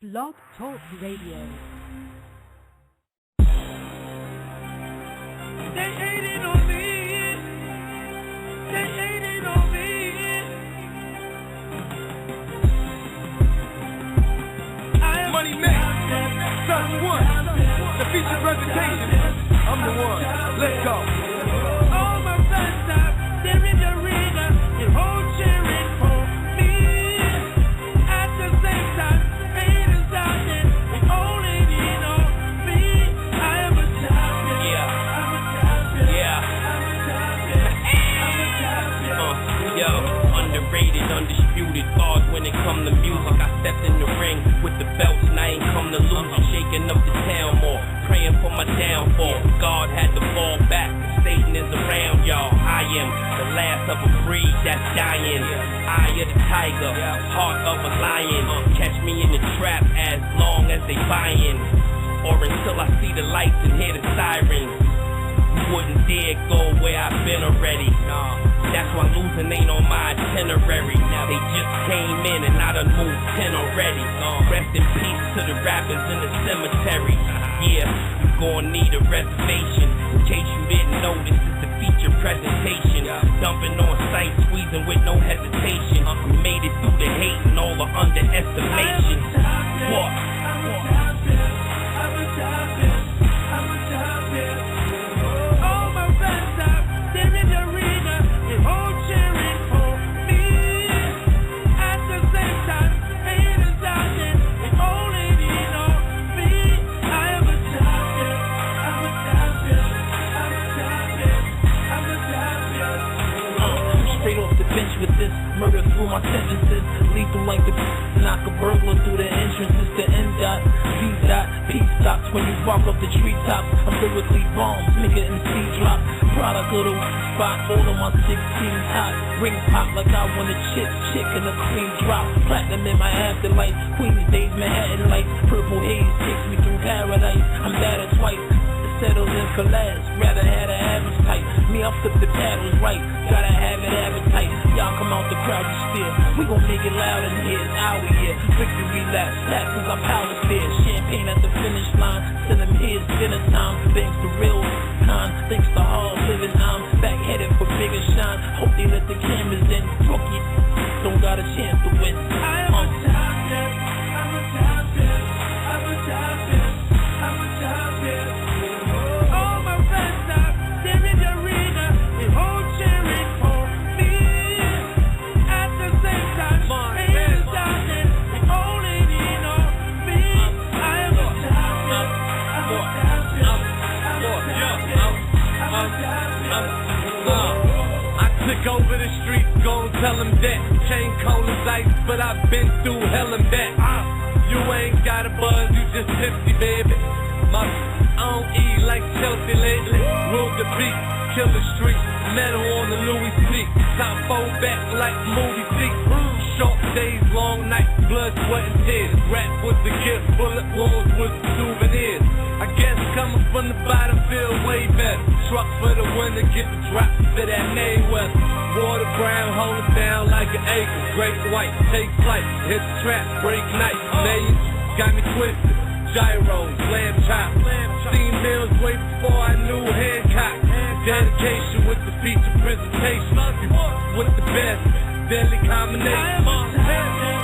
Blog Talk Radio. They hating on me. They hating on me. Money man, Son One, the feature presentation. I'm the one. Let's go. All my fans stop. They're in the arena. They're all cheering for me. At the same time, haters out there. They all hating on me. I am a champion. Yeah. I'm a champion. Yeah. I'm a champion. I'm a champion. Yo, underrated, undisputed bars when it come to music. I stepped in the ring with the belts and I ain't come to lose. Shaking up the town more, praying for my downfall. God had to fall back, Satan is around, y'all. I am the last of a breed that's dying. Eye of the tiger, heart of a lion. Catch me in the trap as long as they buying, or until I see the lights and hear the sirens. Wouldn't dare go where I've been already. That's why losing ain't on my itinerary. They just came in and I done moved 10 already. Rest in peace to the rappers in the cemetery. Yeah, you gon' need a reservation. In case you didn't know, this is the feature presentation. Dumping on sight, squeezing with no hesitation. We made it through the hate and all the underestimation. What? With this murder through my sentences, lethal like the knock a burglar through the entrances. The N dot, V dot, P stops when you walk up the treetops. I'm lyrically bombs, nigga MC drop. Product of the spot, all of my 16s hot. Ring pop like I want a chick and a clean drop. Platinum in my afterlife, Queens days, Manhattan lights. Purple haze takes me through paradise. I'm battered twice. Settled in for last, rather had an average type. Me, I flip the paddles right, gotta have it appetite. Y'all come out the crowd, you steer. We gon' make it loud in here, it's our year. Victory lap, taxes, our power stairs. Champagne at the finish line, send them here's dinner time. Thanks to real kind, thanks to hard living. I'm back headed for bigger shine. Hope they let the cameras in. Fuck you, don't got a chance to win. I am a champion, I'm a champion, I'm a champion, I'm a champion. Over the streets, gon' tell them that chain cold as ice, but I've been through hell and back. You ain't got a buzz, you just tipsy, baby. I don't eat like Chelsea lately. Rule the beat, kill the street, metal on the Louis seat. Top fold back like movie seat. Short days, long nights, blood, sweat, and tears. Rap was the gift, bullet wounds was the souvenirs. I guess coming from the bottom feel way better. Truck for the winner, get the drop for that Mayweather. Water brown, hold it down like an acre. Great white, take flight, hit the trap, break night. Millions got me twisted. Gyros, lamb chop. Seen meals way before I knew Hancock. Dedication with the feature presentation. With the best, deadly combination. I'm a champion,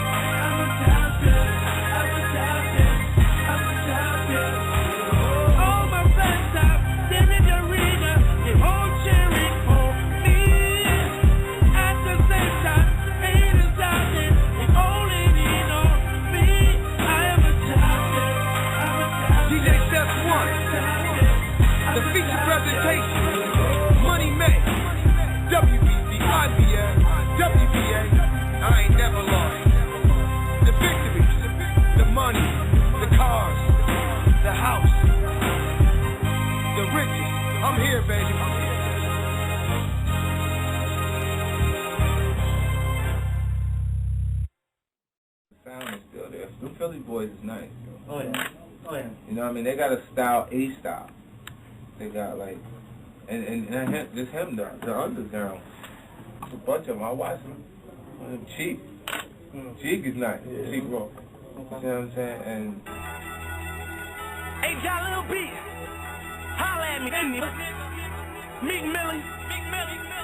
I'm a champion, I'm a champion, I'm a champion. All my fans stop, they're in the arena, they're all cheering for me. At the same time, haters out there, they all hating on me. I am a champion, I'm a champion. DJ Chef One, the feature presentation, Money Man, WBC, IBM, WBA, I ain't never lost. The victory, the money, the cars, the house, the riches. I'm here, baby. The sound is still there. The Philly boys is nice. Yo. Oh yeah. Oh yeah. You know what I mean? They got a style, a style. They got like, and him, just him, the underground. A bunch of them. I watch them. Cheek. Cheek is nice. Yeah. Cheek Rock. You see what I'm saying? And hey, John Lil B, holla at me. Meek Millie,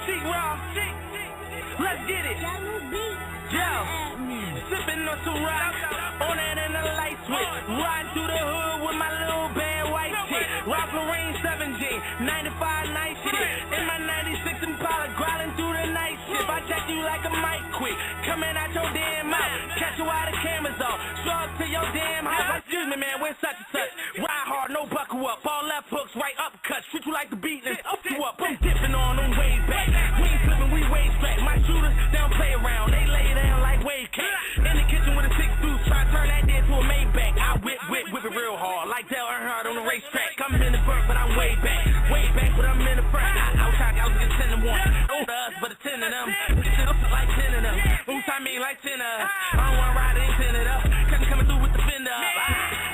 Sheik Raw, let's get it. Yo, sipping on some rock, on that and the light switch. Riding through the hood with my little bad white chick. Ralph Lauren 7G, 95 night shit. In my 96 Impala, growling through the night shift. I check you like a mic quick, coming out your damn mouth. Catch you while the camera's off, show up to your damn house. Excuse me, man, where's such and such? Ride hard, no buckle up, all left hooks, right uppercuts. Treat you like the beat and up you up. I'm dipping on them way back. We ain't flipping, we way strapped. My shooters, they don't play around, they lay down like wave cat. In the kitchen with a 6 deuce, try to turn that dead to a Maybach. I whip it real hard, like Dale Earnhardt on the racetrack. I'm in the front, but I'm way back, but I'm in the front. Outside, I was just 10 to 1. Don't to us, but a 10 of them. Shit up like 10 of them. Ooh, I mean like 10 of us. I don't wanna ride it, 10 it up. Cause I'm coming through with the fender up.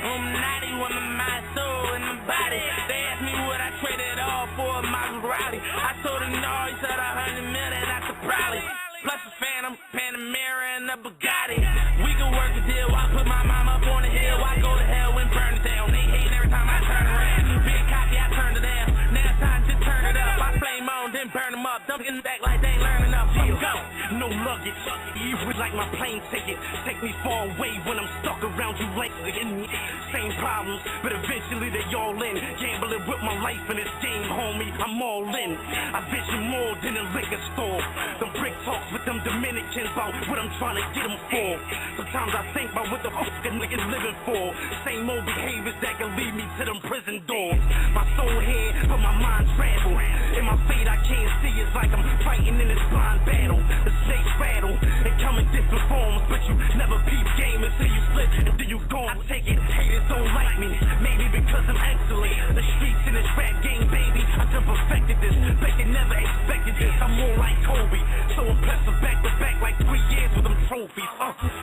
I'm naughty with my soul and my body. They asked me what I traded all for a Maserati. I told them no, he said 100 million, I could probably. Plus a Phantom, Panamera, and a Bugatti. We can work a deal, I put my mama up on the hill. I go to hell and burn it down. They hate every time I turn around. Big cocky, I turn it down. Now it's time to turn it up. I flame on, then burn them up. Don't get back like they ain't learning enough. Go, no luggage. You would like my plane ticket. Take me far away when I'm stuck around you like again. Same problems, but eventually they all in. Gambling with my life in this game, homie. I'm all in. I vision more than a liquor store. Them brick talks with them Dominicans about what I'm trying to get them for. Sometimes I think about what the fuck a niggas living for. Same old behaviors that can lead me to them prison doors. My soul here, but my mind travel. In my fate I can't see, it's like I'm fighting in this blind battle. The snakes rattle, they come in different forms, but you never peep game until you slip and then you gone. I take it, haters don't like me, maybe because I'm excellent. The streets in this rap game, baby, I done perfected this. Bet they never expected this, I'm more like Kobe. So impressive back to back like 3 years with them trophies.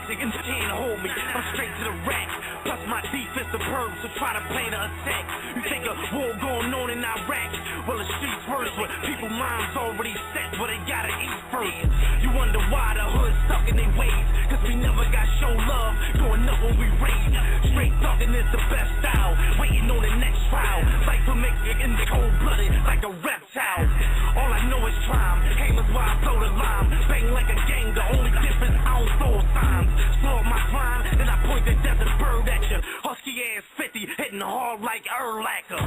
They can't hold me, I'm straight to the rack. Plus my defense superb, so try to plan an attack. You think a war going on in Iraq? Well, the streets worse, but people minds already set, but they gotta eat first. You wonder why the hood's stuck in their ways, cause we never got show love, going up when we raise. Straight talking is the best style, waiting on the next trial. Like to make it in the cold blooded, like a reptile. All I know is crime, haters why I throw the line. Bang like a gang, the only difference I don't throw signs. Slow up my climb, then I point the desert bird at you. Husky ass 50, hitting hard like Urlacher.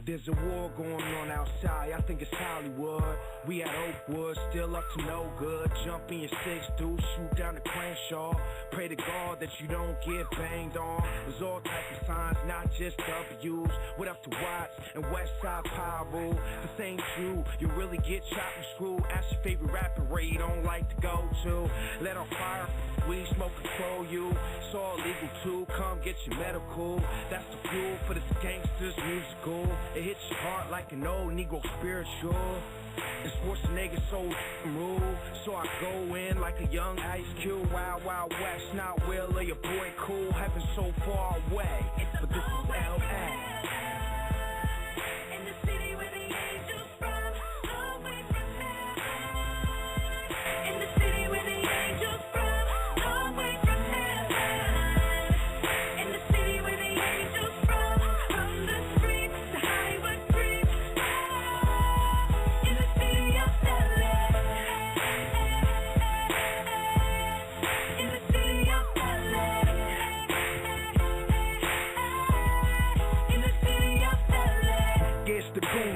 There's a war going on outside, I think it's Hollywood. We at Oakwood, still up to no good. Jump in your 6 deuce, shoot down the Crenshaw. Pray to God that you don't get banged on. There's all types of signs, not just W's. What up to Watts and Westside Power? This ain't true, you really get chopped and screwed. Ask your favorite rapper where you don't like to go to. Let on fire, weed smoke control you. It's all legal too, come get your medical. That's the fuel for this gangsters musical. It hits your heart like an old Negro spiritual. And Schwarzenegger so rule. So I go in like a young Ice Cube. Wild, Wild West, not Will or your boy Cool. Heaven so far away, but this is L.A.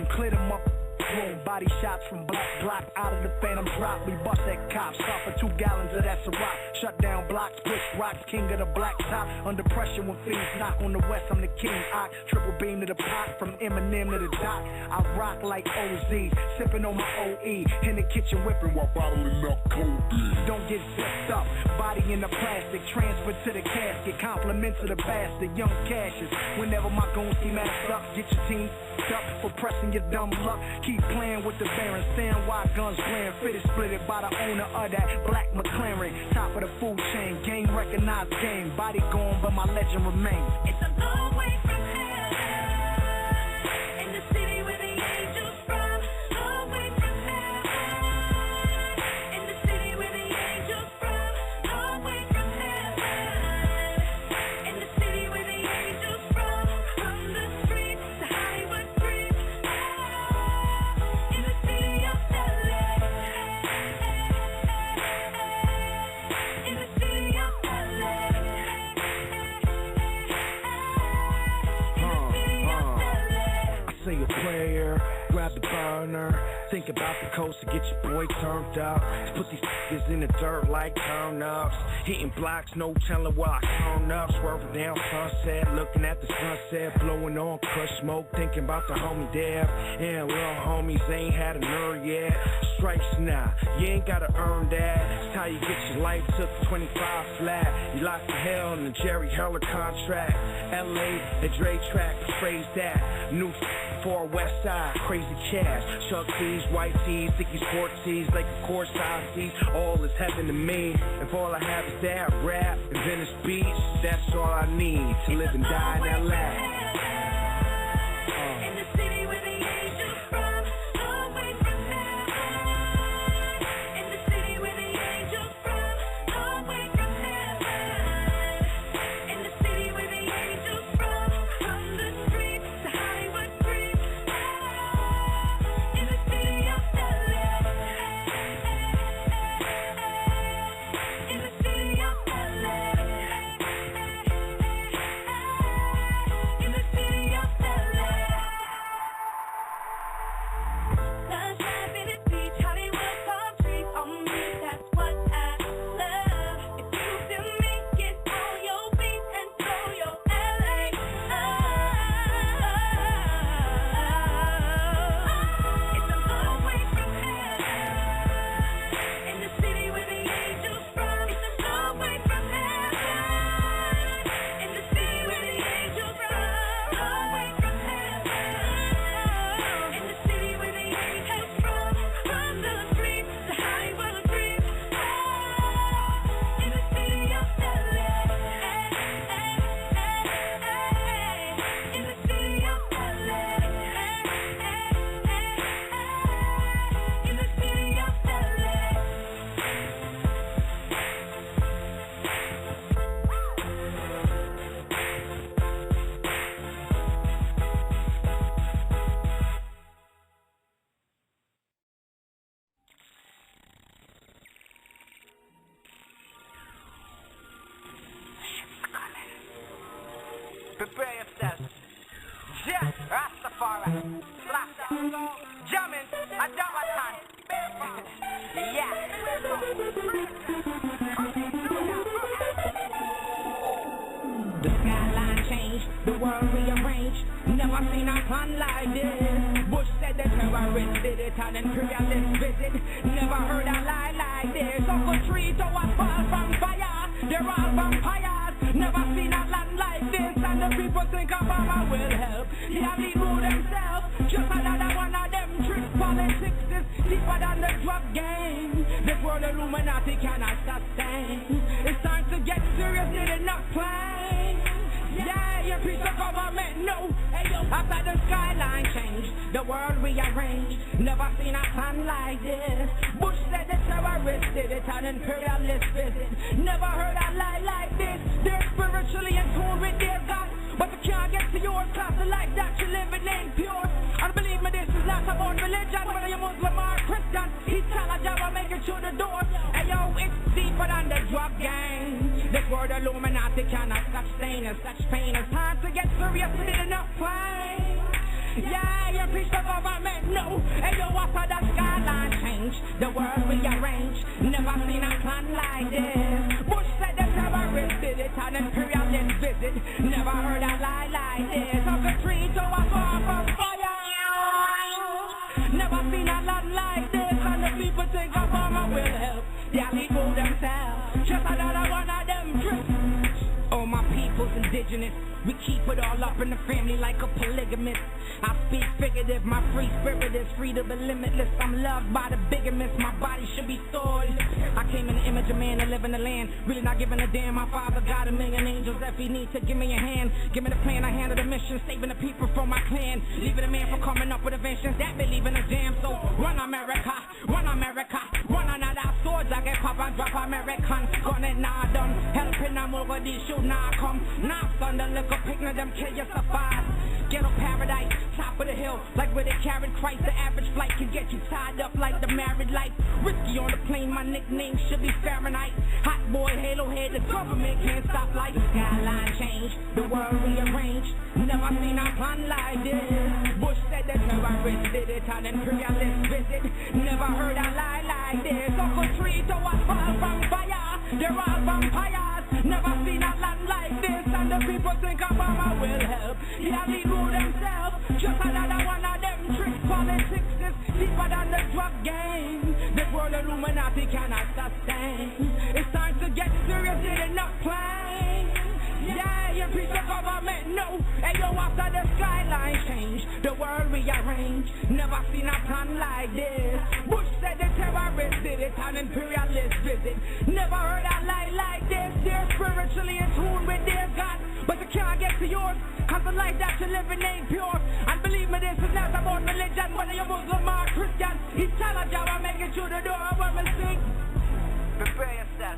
Clear them up, boom. Body shots from block out of the phantom drop. We bust at cops, stop for 2 gallons of that Ciroc. Shut down blocks, push rocks, king of the black top. Under pressure when fiends knock on the west, I'm the king. I triple beam to the pot, from Eminem to the dock. I rock like OZ, sipping on my OE. In the kitchen whipping while bottling up cold. Don't get zipped up, body in the plastic. Transfer to the casket, compliment to the bastard. Young Cashes, whenever my goons see masked up. Get your team up for pressing your dumb luck. Keep playing with the Baron, stand wide guns playing. Fitted split it by the owner of that black McLaren. Top of the food chain, game recognized game. Body gone, but my legend remains. It's a long way from hell, in the city where the angels from. Long way from hell, in the city where the angels from. Long way from hell, in the city where the angels from. From the streets to Hollywood creeps, in the city of LA, in the city of LA. Say a prayer, grab the burner, think about the coast to get your boy turned up. Put these niggas in the dirt like turn-ups. Hitting blocks, no telling where I turn up. Swerving down Sunset, looking at the sunset, blowing on kush smoke, thinking about the homie Dev. And little homies ain't had a nerve yet. Stripes now, you ain't gotta earn that. It's how you get your life, took 25 flat. You locked the hell in the Jerry Heller contract. LA, the Dre track, phrase that. New for West Side, crazy cash. Chuck tees, white tees, sticky sport tees, like a course size tees. All is heaven to me. If all I have is that rap and Venice Beach, that's all I need to live and die in LA. In the city where the angels from, long way from hell. In the city where the angels from, long way from hell. In the city where the angels from the streets to Hollywood creeps, in the city of LA, in the city of LA, in the city of LA. Sunshine, Venice Beach, Hollywood palm trees on me, that's what I love. If you feel me, get on your feet and throw your LA It's a long way from hell, in the city where the angels from. It's a long way from hell, in the city where the angels from. Long way from hell, in the city where the angels from the streets to Hollywood creeps, in the city of LA, in the city of LA, in the city of LA. Prepare yourself. Yeah, Rastafari, Flash, jamming, a Jabatan. Yeah. The skyline changed, the world rearranged. Never seen a plan like this. Bush said the terrorists did it, an imperialist visit. Never heard a lie like this. Uncle Tree towers fall from fire. They're all vampires. Never seen a land like this. And the people think Obama will help. Yeah, they rule themselves. Just another one of them trick politics is deeper than the drug game. This world Illuminati cannot sustain. It's time to get serious, need enough plane. Yeah, your piece of government, no. Hey, yo. After the skyline changed, the world rearranged. Never seen a plan like this. Bush said the terrorists did it, an imperialist visit. Never heard a lie like this. They're spiritually in tune with their God, but you can't get to yours. Class of life that you live in ain't pure. And believe me, this is not about religion. Whether you're Muslim or Christian, each challenge will make it through the door. Hey yo, it's deeper than the drug gang. This word Illuminati cannot sustain and such pain. It's time to get serious, we need enough pain. Yeah, you preach the government, no. Hey yo, yo, after the skyline change, the world rearrange. Never seen a plan like this. Bush said the terrorists did it, an imperialist visit. Never heard a lie like this. Of a tree to a far from fire. Never seen a lot like this, and the people think Obama will help. They only fool themselves. Just another one of them tricks. Oh, my people's indigenous. We keep it all up in the family like a polygamist. I speak figurative, my free spirit is free to be limitless. I'm loved by the bigamist, my body should be stored. I came in the image of man to live in the land, really not giving a damn. My father got a million angels if he needs to give me a hand. Give me the plan, I handle the mission, saving the people from my clan. Leaving a man from coming up with inventions that believe in a jam. So run America, run America, run another swords. I get pop and drop American. Gun it now done, helping them over these shoot now come. Now son, the liquor picking them kill you survive. Ghetto paradise, top of the hill, like where they carried Christ. The average flight can get you tied up like the married life. Risky on the plane, my nickname should be Fahrenheit. Hot boy, halo head, the government can't stop life. Skyline change, the world rearranged. Never seen a plan like this. Bush said the terrorists did it, an imperialist visit. Never heard a lie like this. Uncle Tree to a fall from fire. They're all vampires. Never seen a land like this, and the people think Obama will help. Yeah, they rule themselves. Just another one of them trick politics is deeper than the drug game. This world Illuminati cannot sustain. It's time to get serious, it ain't not playing. Yeah, you piece of government, no. And yo, after the skyline change, the world rearrange. Never seen a plan like this. Bush said the terrorists did it, an imperialist visit. Never heard a lie like this. They're spiritually in tune with their God, but you can't get to yours, cause the life that you live in ain't pure. And believe me, this is not about religion, whether you're Muslim or Christian. Each challenge I will make it through the door when we sing. Prepare yourself.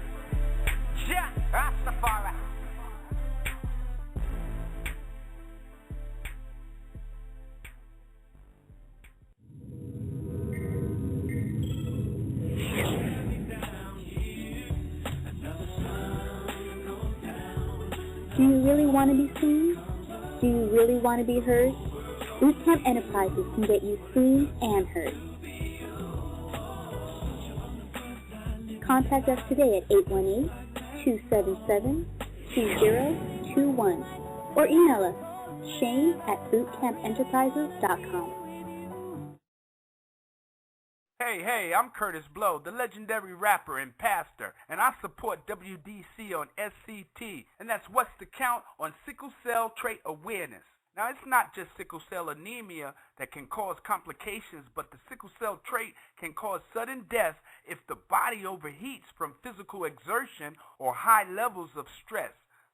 Yeah, Rastafari. Do you really want to be seen? Do you really want to be heard? BootCamp Enterprises can get you seen and heard. Contact us today at 818-277-2021 or email us shane@bootcampenterprises.com. Hey, I'm Curtis Blow, the legendary rapper and pastor, and I support WDC on SCT, and that's What's the Count on Sickle Cell Trait Awareness. Now, it's not just sickle cell anemia that can cause complications, but the sickle cell trait can cause sudden death if the body overheats from physical exertion or high levels of stress.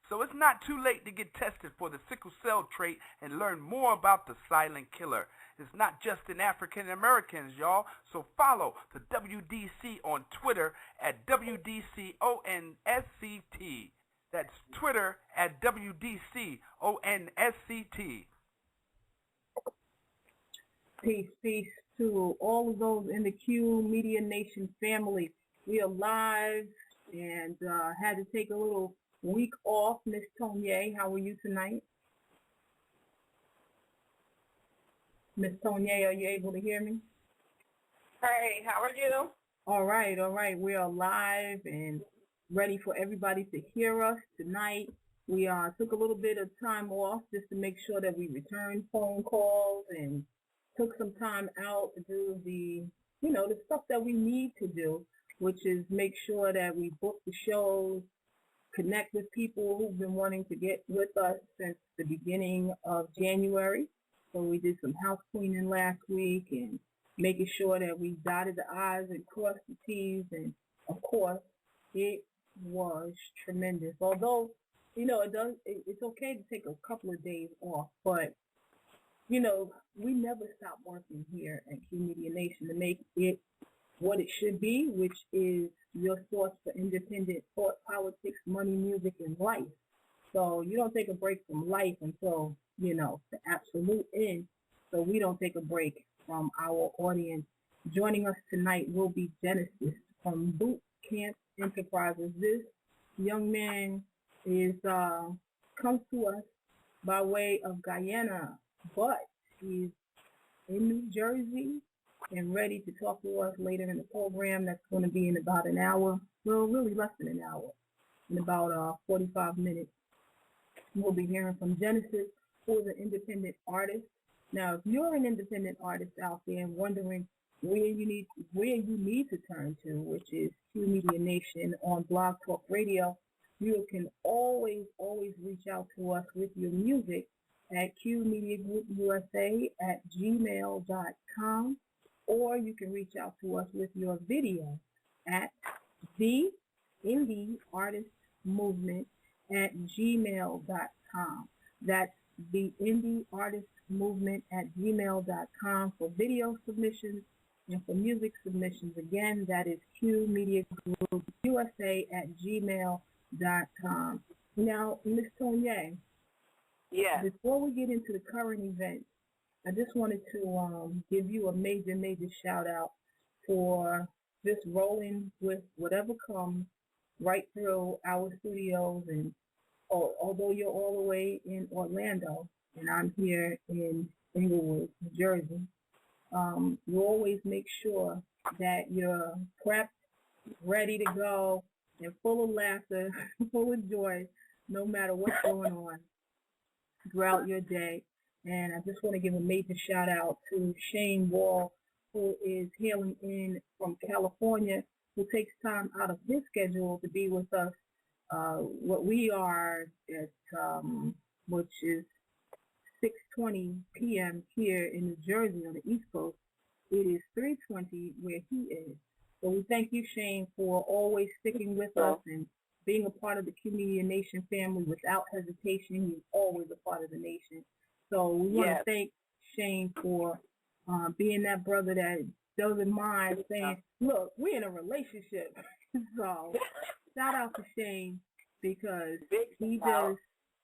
So it's not too late to get tested for the sickle cell trait and learn more about the silent killer. It's not just in African Americans, y'all. So follow the WDC on Twitter at WDCONSCT. That's Twitter at WDCONSCT. Peace to all of those in the QMEDIA Nation family. We are live and had to take a little week off. Miss Tonier, how are you tonight? Miss Tonier, are you able to hear me? Hey, how are you? All right. We are live and ready for everybody to hear us tonight. We took a little bit of time off just to make sure that we returned phone calls and took some time out to do the stuff that we need to do, which is make sure that we book the shows, connect with people who've been wanting to get with us since the beginning of January. So we did some house cleaning last week and making sure that we dotted the I's and crossed the T's. And of course, it was tremendous. Although, it's okay to take a couple of days off, but, we never stop working here at QMedia Nation to make it what it should be, which is your source for independent thought, politics, money, music, and life. So you don't take a break from life until, the absolute end. So we don't take a break from our audience. Joining us tonight will be Genesis from BootCamp Enterprises. This young man comes to us by way of Guyana, but he's in New Jersey, and ready to talk to us later in the program. That's going to be in about an hour. Well, really less than an hour. In about 45 minutes. We'll be hearing from Genesis, who is an independent artist. Now, if you're an independent artist out there and wondering where you need to turn to, which is QMedia Nation on Blog Talk Radio, you can always reach out to us with your music at qmediagroupusa@gmail.com, or you can reach out to us with your video at the Indie Artist Movement at gmail.com. That's the Indie Artist Movement at gmail.com for video submissions and for music submissions. Again, that is qmediagroupusa@gmail.com. Now, Ms. Tonya, Yes. before we get into the current events, I just wanted to give you a major shout out for just rolling with whatever comes right through our studios. And although you're all the way in Orlando and I'm here in Inglewood, New Jersey, you always make sure that you're prepped, ready to go, and full of laughter, full of joy, no matter what's going on throughout your day. And I just want to give a major shout out to Shane Wall, who is hailing in from California, who takes time out of his schedule to be with us. What we are at, which is 6:20 p.m. here in New Jersey on the East Coast. It is 3:20 where he is. So we thank you, Shane, for always sticking with us and being a part of the QMedia Nation family without hesitation. You're always a part of the nation. So we want to thank Shane for being that brother that doesn't mind saying, look, we're in a relationship. So shout out to Shane, because he does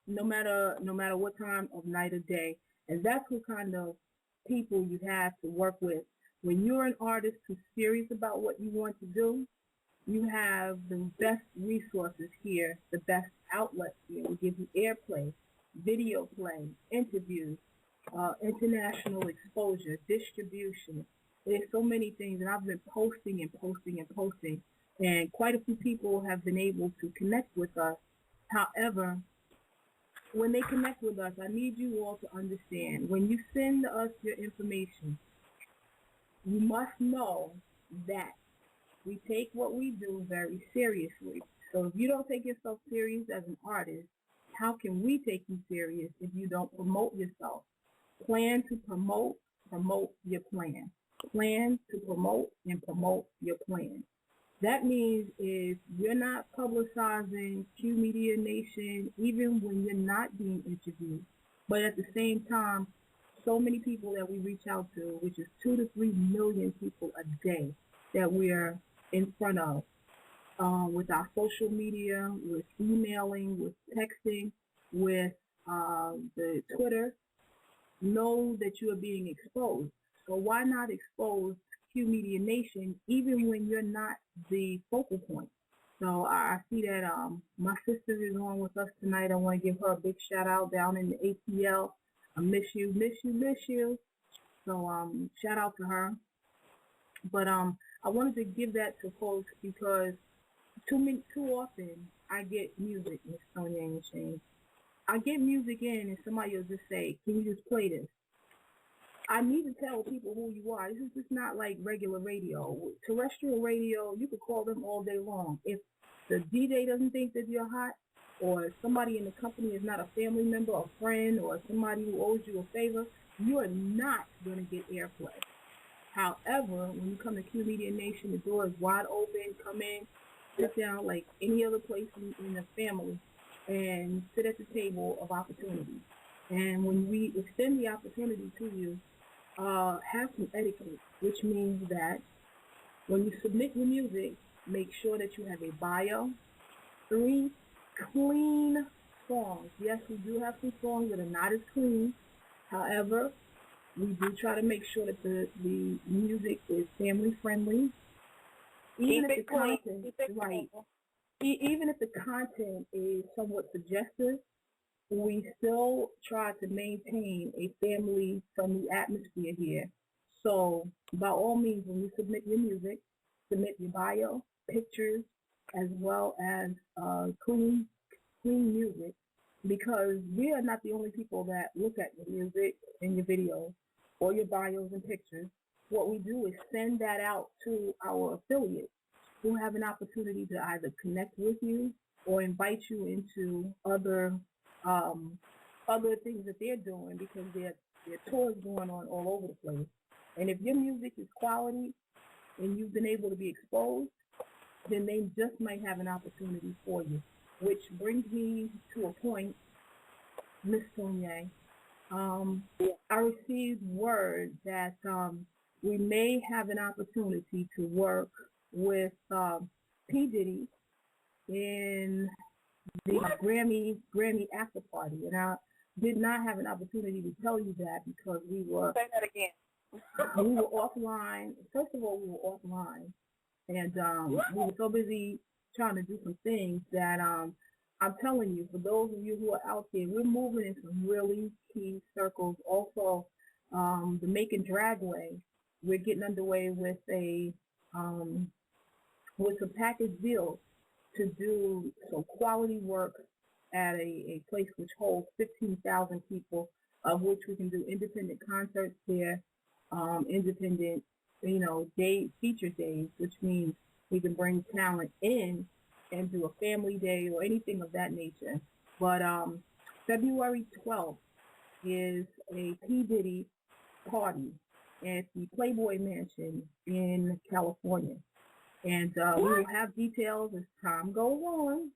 no matter what time of night or day. And that's what kind of people you have to work with. When you're an artist who's serious about what you want to do, you have the best resources here, the best outlets here. We give you airplay, video play, interviews, international exposure, distribution. There's so many things, and I've been posting, and quite a few people have been able to connect with us. However, when they connect with us, I need you all to understand, when you send us your information, you must know that we take what we do very seriously. So if you don't take yourself serious as an artist, how can we take you serious if you don't promote yourself? Plan to promote your plan. Plan to promote and promote your plan. That means if you're not publicizing QMedia Nation, even when you're not being interviewed, but at the same time, so many people that we reach out to, which is 2 to 3 million people a day that we're in front of, with our social media, with emailing, with texting, with the Twitter, know that you are being exposed. So why not expose QMedia Nation even when you're not the focal point? So I see that my sister is on with us tonight. I want to give her a big shout out down in the ATL. I miss you. So shout out to her. But I wanted to give that to folks because too often I get music, Miss Sonia and Shane. I get music in and somebody will just say, can you just play this? I need to tell people who you are. This is just not like regular radio. Terrestrial radio, you could call them all day long. If the DJ doesn't think that you're hot, or somebody in the company is not a family member or friend or somebody who owes you a favor, you are not going to get airplay. However, when you come to QMedia Nation, the door is wide open. Come in, sit down like any other place in the family, and sit at the table of opportunity. And when we extend the opportunity to you, have some etiquette, which means that when you submit your music, make sure that you have a bio, 3 clean songs. Yes, we do have some songs that are not as clean. However, we do try to make sure that the music is family friendly. Even if the content is somewhat suggestive, we still try to maintain a family-friendly atmosphere here. So by all means, when you submit your music, submit your bio, pictures, as well as clean music, because we are not the only people that look at your music and your videos or your bios and pictures. What we do is send that out to our affiliates who have an opportunity to either connect with you or invite you into other things that they're doing, because there are tours going on all over the place. And if your music is quality and you've been able to be exposed, then they just might have an opportunity for you. Which brings me to a point, Miss Tonya. I received word that we may have an opportunity to work with P. Diddy in the Grammy after party, and I did not have an opportunity to tell you that because we were. Say that again. We were offline. First of all, we were offline, and we were so busy trying to do some things that I'm telling you, for those of you who are out there, we're moving in some really key circles. Also, the Macon Dragway, we're getting underway with some package deals to do some quality work at a place which holds 15,000 people, of which we can do independent concerts there, independent, feature days, which means we can bring talent in and do a family day or anything of that nature. But February 12th is a P. Diddy party at the Playboy Mansion in California. And we will have details as time goes on.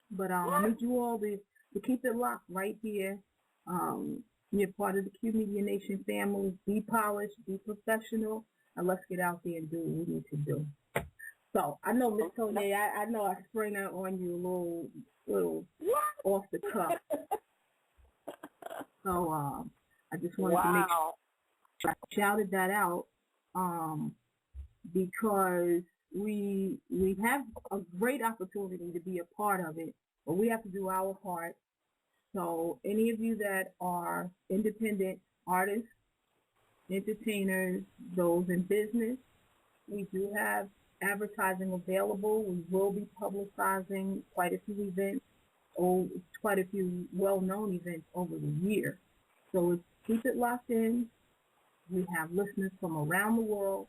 But I need you all to keep it locked right here. You're part of the QMEDIA Nation family. Be polished, be professional, and let's get out there and do what we need to do. So I know, Miss Tonya, I know I sprang that on you a little off the cuff. So I just wanted to make sure I shouted that out because we have a great opportunity to be a part of it, but we have to do our part. So any of you that are independent artists, entertainers, those in business, we do have advertising available. We will be publicizing quite a few events, quite a few well-known events over the year. So keep it locked in. We have listeners from around the world.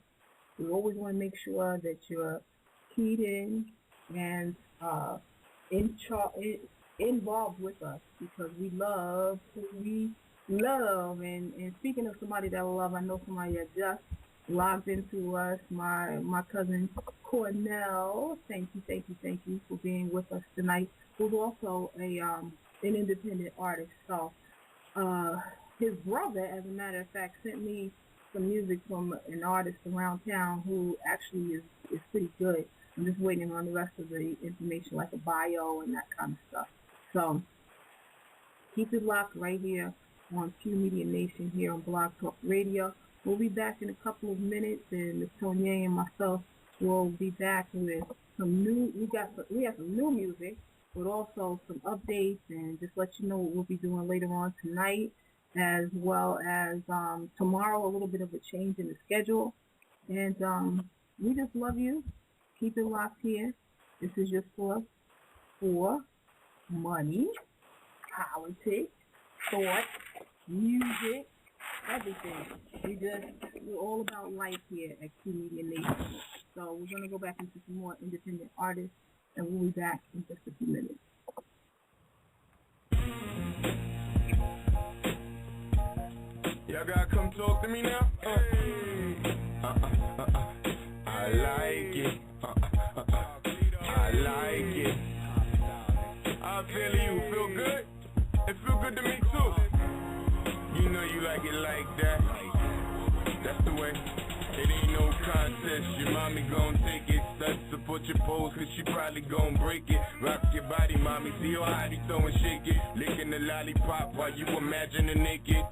We always want to make sure that you're keyed in and involved with us, because we love who we love. And speaking of somebody that I love, I know somebody that just logged into us, my cousin Cornell. Thank you for being with us tonight. Who's also an independent artist. So his brother, as a matter of fact, sent me some music from an artist around town who actually is pretty good. I'm just waiting on the rest of the information, like a bio and that kind of stuff. So keep it locked right here on QMEDIA Nation here on Blog Talk Radio. We'll be back in a couple of minutes, and Ms. Tonya and myself will be back with some new. We have some new music, but also some updates, and just let you know what we'll be doing later on tonight, as well as tomorrow. A little bit of a change in the schedule, and we just love you. Keep it locked here. This is your source for money, politics, thought, music, everything. We're all about life here at QMEDIA Nation. So we're going to go back into some more independent artists, and we'll be back in just a few minutes. Y'all gotta come talk to me now? I like it. I like it. I feel you. Feel good? It feel good to me too. You know you like it like that. That's the way. It ain't no contest. Your mommy gon' take it. Studs support your pose, cause she probably gon' break it. Rock your body, mommy. See your body throw and shake it. Licking the lollipop while you imagine her naked.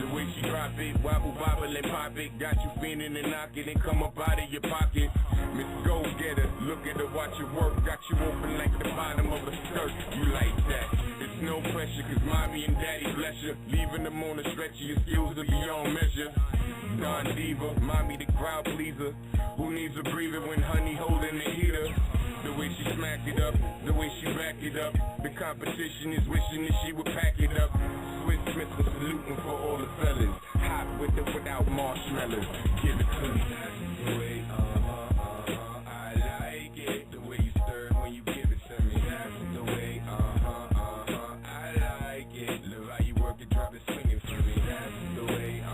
The way she drop it, wobble, wobble, and pop it. Got you feeling and knock it and come up out of your pocket. Miss Go-Getter, look at her, watch her work. Got you open like the bottom of a skirt. You like that? It's no pressure, cause mommy and daddy bless you. Leaving them on the stretcher, your skills are beyond measure. Don Diva, mommy the crowd pleaser. Who needs a breather when honey holding the heater? The way she smacked it up, the way she backed it up. The competition is wishing that she would pack it up. Swiss Mr. saluting for all the fellas. Hot with it without marshmallows. Give it to me. That's the way, I like it. The way you stir when you give it to me. That's the way, I like it. Love how you work it, drop it, swinging for me. That's the way, I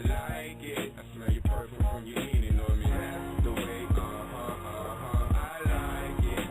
like it. I smell your perfume from you leaning on me. That's the way, I like it.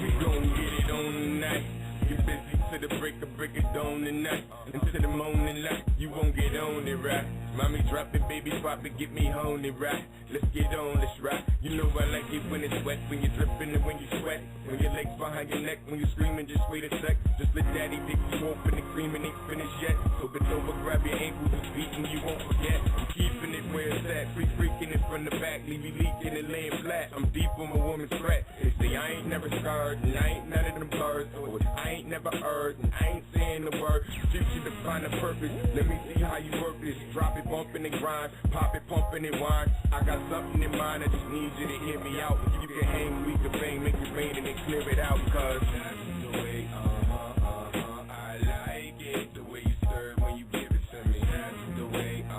We gon' get it on tonight. Get busy to the break of dawn tonight. Into the morning light, you won't get on it right. Mommy drop it, baby pop it, get me on it right. Let's get on this right. You know I like it when it's wet, when you're dripping and when you sweat. When your legs behind your neck, when you're screaming, just wait a sec. Just let daddy pick you open, the cream and ain't finished yet. So bend over, grab your ankles and feet and you won't forget. I'm keeping it where it's at, free freaking it from the back. Leave you leaking and laying flat. I'm deep on my woman's threat. They say I ain't never scarred, and I ain't none of them birds. Or I ain't never heard, and I ain't saying the word. Future to find a purpose. Let me see how you work this. Drop it, bumping and grind. Pop it, pumping and wine. I got something in mind, I just need you to hear me out. You can hang, we can bang, make it rain and then clear it out. Cause that's the way, I like it. The way you stir when you give it to me. That's the way, I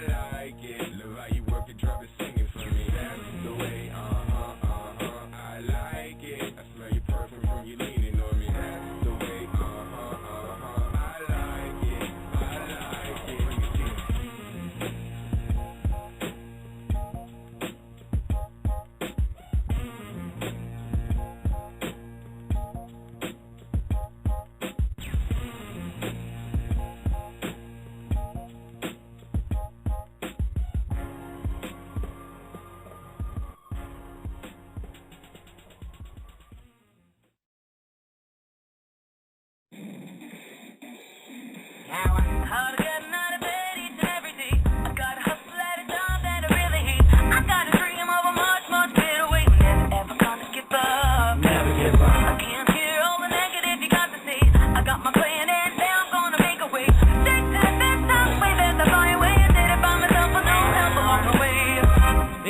like it. Love how you work it, drop it, singing for me. That's the way, I like it. I smell your perfume from you leaning on me. That's the way, I like it. I like it. Hard getting out of bed each and every day. I gotta hustle at a job that I really hate. I got a dream of a much, much better way. Never ever gonna give up. Never give up. I can't hear all the negative you got to say. I got my plan and now I'm gonna make a way. Take that best time, way that's the fire way. I did it by myself with no help along the way.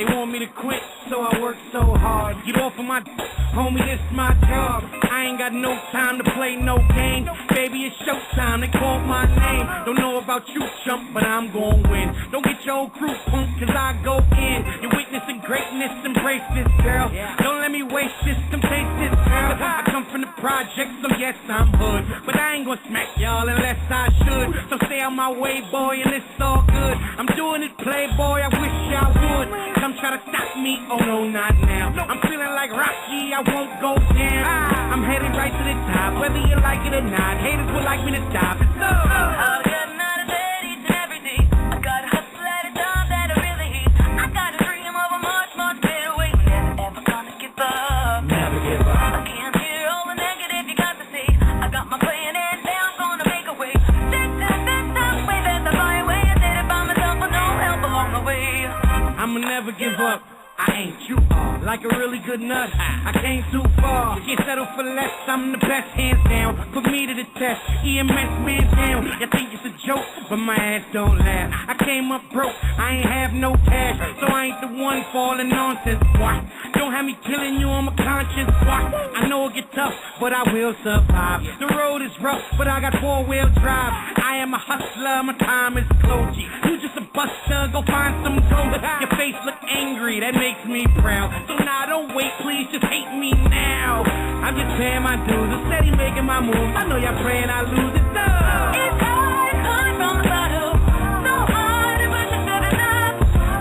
They want me to quit, so I work so hard. Get off of my homie, this my job. I ain't got no time to play no game. Baby, it's showtime, they call my name. Don't know about you, chump, but I'm gon' win. Don't get your old crew punk, cause I go in. You're witnessing greatness, embrace this, girl. Don't let me waste this, come taste this, girl. I come from the project, so yes, I'm hood. But I ain't gon' smack y'all unless I should. So stay on my way, boy, and it's all good. I'm doing it, playboy, I wish y'all would. Come try to stop me, oh no, not now. I'm feeling like Rocky, I won't go down. I'm headed right to the top, whether you like it or not. Haters would like me to stop. Hard getting out of bed each and every day. I gotta hustle at a job that I really hate. I got a dream of a much, much better way. Never ever gonna give up. Never give up. I can't hear all the negative you got to say. I got my plan and now I'm gonna make a way. Take that best time, way that's the fire way. I did it by myself with no help along the way. I'ma never give up. I ain't you are like a really good nut. I came too far, can't settle for less. I'm the best, hands down. Put me to the test, EMS man down. You think it's a joke, but my ass don't laugh. I came up broke, I ain't have no cash, so I ain't the one falling nonsense. Why? Don't have me killing you on my conscience. Why? I know it get tough, but I will survive. The road is rough, but I got 4-wheel drive. I am a hustler, my time is close. You just a buster, go find some gold. Your face look angry, that makes me proud. So now don't wait, please just hate me now. I'm just paying my dues, I'm steady making my moves. I know y'all praying I lose it. It's hard coming from the bottom. So hard to push it to the top.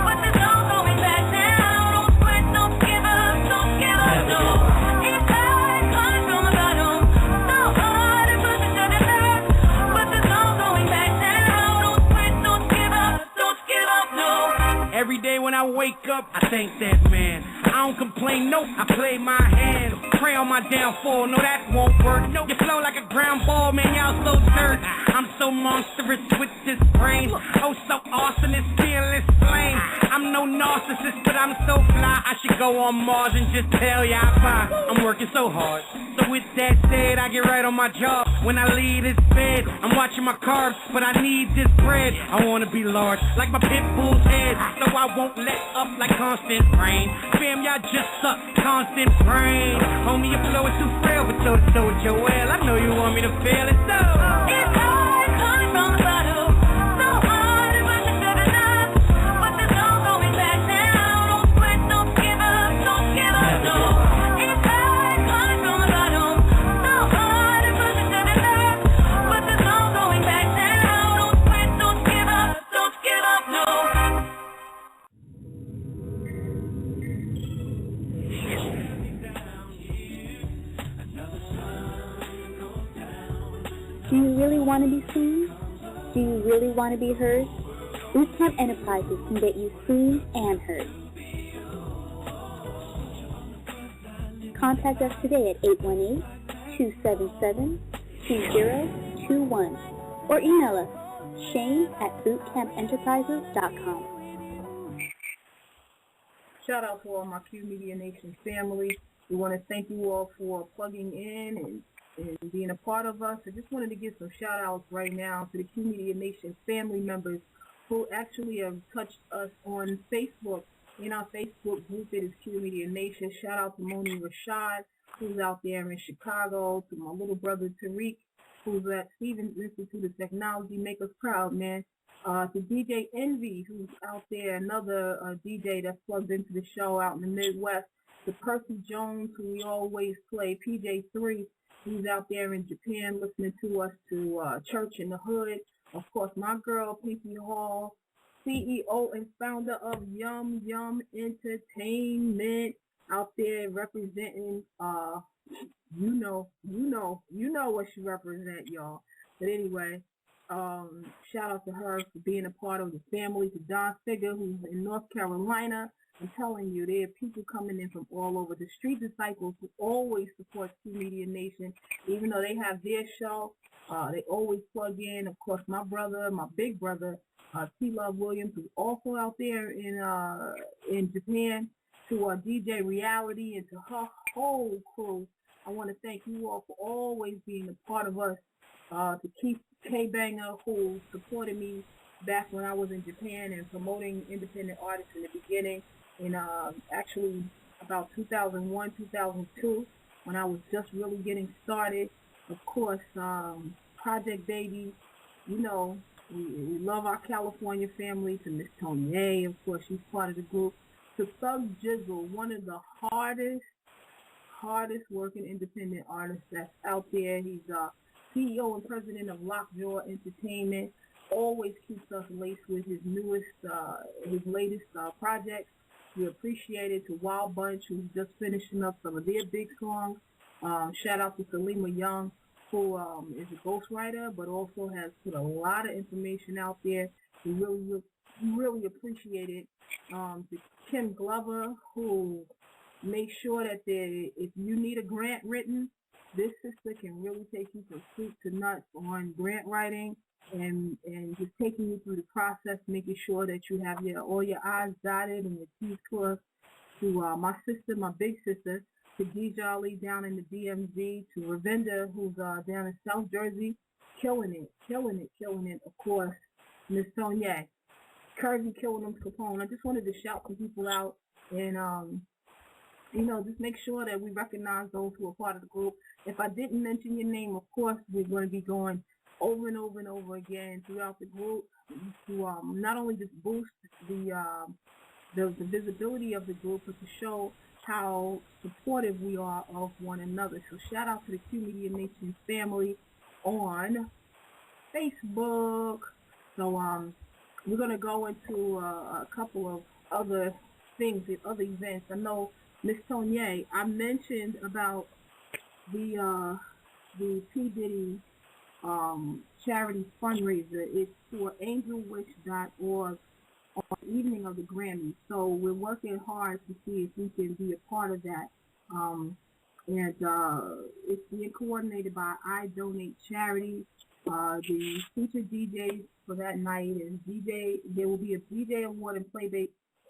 But there's no going back now. Don't quit, don't give up, don't give up, no. It's hard coming from the bottom. So hard to push it to the top. But there's no going back now. Don't quit, don't give up, no. Every day when I wake up, I thank that man. I don't complain, no, I play my hand. Pray on my downfall, no, that won't work. No, you flow like a ground ball, man, y'all so dirt. I'm so monstrous with this brain. Oh, so awesome, this fearless flame. I'm no narcissist, but I'm so fly. I should go on Mars and just tell ya I fine. I'm working so hard. So with that said, I get right on my job. When I leave this bed, I'm watching my carbs, but I need this bread. I wanna be large, like my pit bull's head, so I won't let up like constant rain. Fam, y'all just suck constant brain. Homie, your flow is too frail, but so with your well. I know you want me to fail it, so it's hard coming from the bottom. So hard to run to the top, but there's no going back now. Don't quit, don't give up, no. It's hard coming from the bottom. So hard to run to the top, but there's no going back now. Don't quit, don't give up, no. Do you really want to be seen? Do you really want to be heard? BootCamp Enterprises can get you seen and heard. Contact us today at 818-277-2021 or email us shane@bootcampenterprises.com. Shout out to all my QMedia Nation family. We want to thank you all for plugging in and being a part of us. I just wanted to give some shout outs right now to the QMedia Nation family members who actually have touched us on Facebook. In our Facebook group, it is QMedia Nation. Shout out to Moni Rashad, who's out there in Chicago, to my little brother Tariq, who's at Stevens Institute of Technology. Make us proud, man. To DJ Envy, who's out there, another DJ that's plugged into the show out in the Midwest. To Percy Jones, who we always play, PJ3, who's out there in Japan listening to us, to Church in the Hood. Of course, my girl, Pinky Hall, CEO and founder of Yum Yum Entertainment, out there representing, you know what she represent, y'all. But anyway, shout out to her for being a part of the family. To Don Figure, who's in North Carolina. I'm telling you, there are people coming in from all over. The Street Disciples, who always support QMedia Nation, even though they have their show, they always plug in. Of course, my brother, my big brother, T-Love Williams, who's also out there in Japan. To DJ Reality and to her whole crew, I want to thank you all for always being a part of us. To Keith K-Banger, who supported me back when I was in Japan and promoting independent artists in the beginning. In actually about 2001, 2002, when I was just really getting started. Of course, Project Baby, you know, we love our California family. To Miss Tony, of course, she's part of the group. To Thug Jizzle, one of the hardest working independent artists that's out there. He's CEO and president of Lockjaw Entertainment. Always keeps us laced with his latest projects. We appreciate it. To Wild Bunch, who's just finishing up some of their big songs. Shout out to Salima Young, who is a ghostwriter, but also has put a lot of information out there. We really appreciate it. To Kim Glover, who makes sure that if you need a grant written, this sister can really take you from soup to nuts on grant writing. And just taking you through the process, making sure that you have all your I's dotted and your T's crossed. To my sister, my big sister, to D. Jolly down in the DMV, to Ravinda, who's down in South Jersey, killing it. Of course, Miss Sonia, Curvy killing them Capone. I just wanted to shout some people out and just make sure that we recognize those who are part of the group. If I didn't mention your name, of course, we're going to be going over and over and over again throughout the group to not only just boost the visibility of the group, but to show how supportive we are of one another. So shout out to the QMedia Nation family on Facebook. So we're going to go into a couple of other things, other events. I know, Miss Tonier, I mentioned about the P. Diddy charity fundraiser. It's for angelwish.org on the evening of the Grammys. So we're working hard to see if we can be a part of that. It's being coordinated by I Donate Charity. The featured DJs for that night is there will be a DJ award and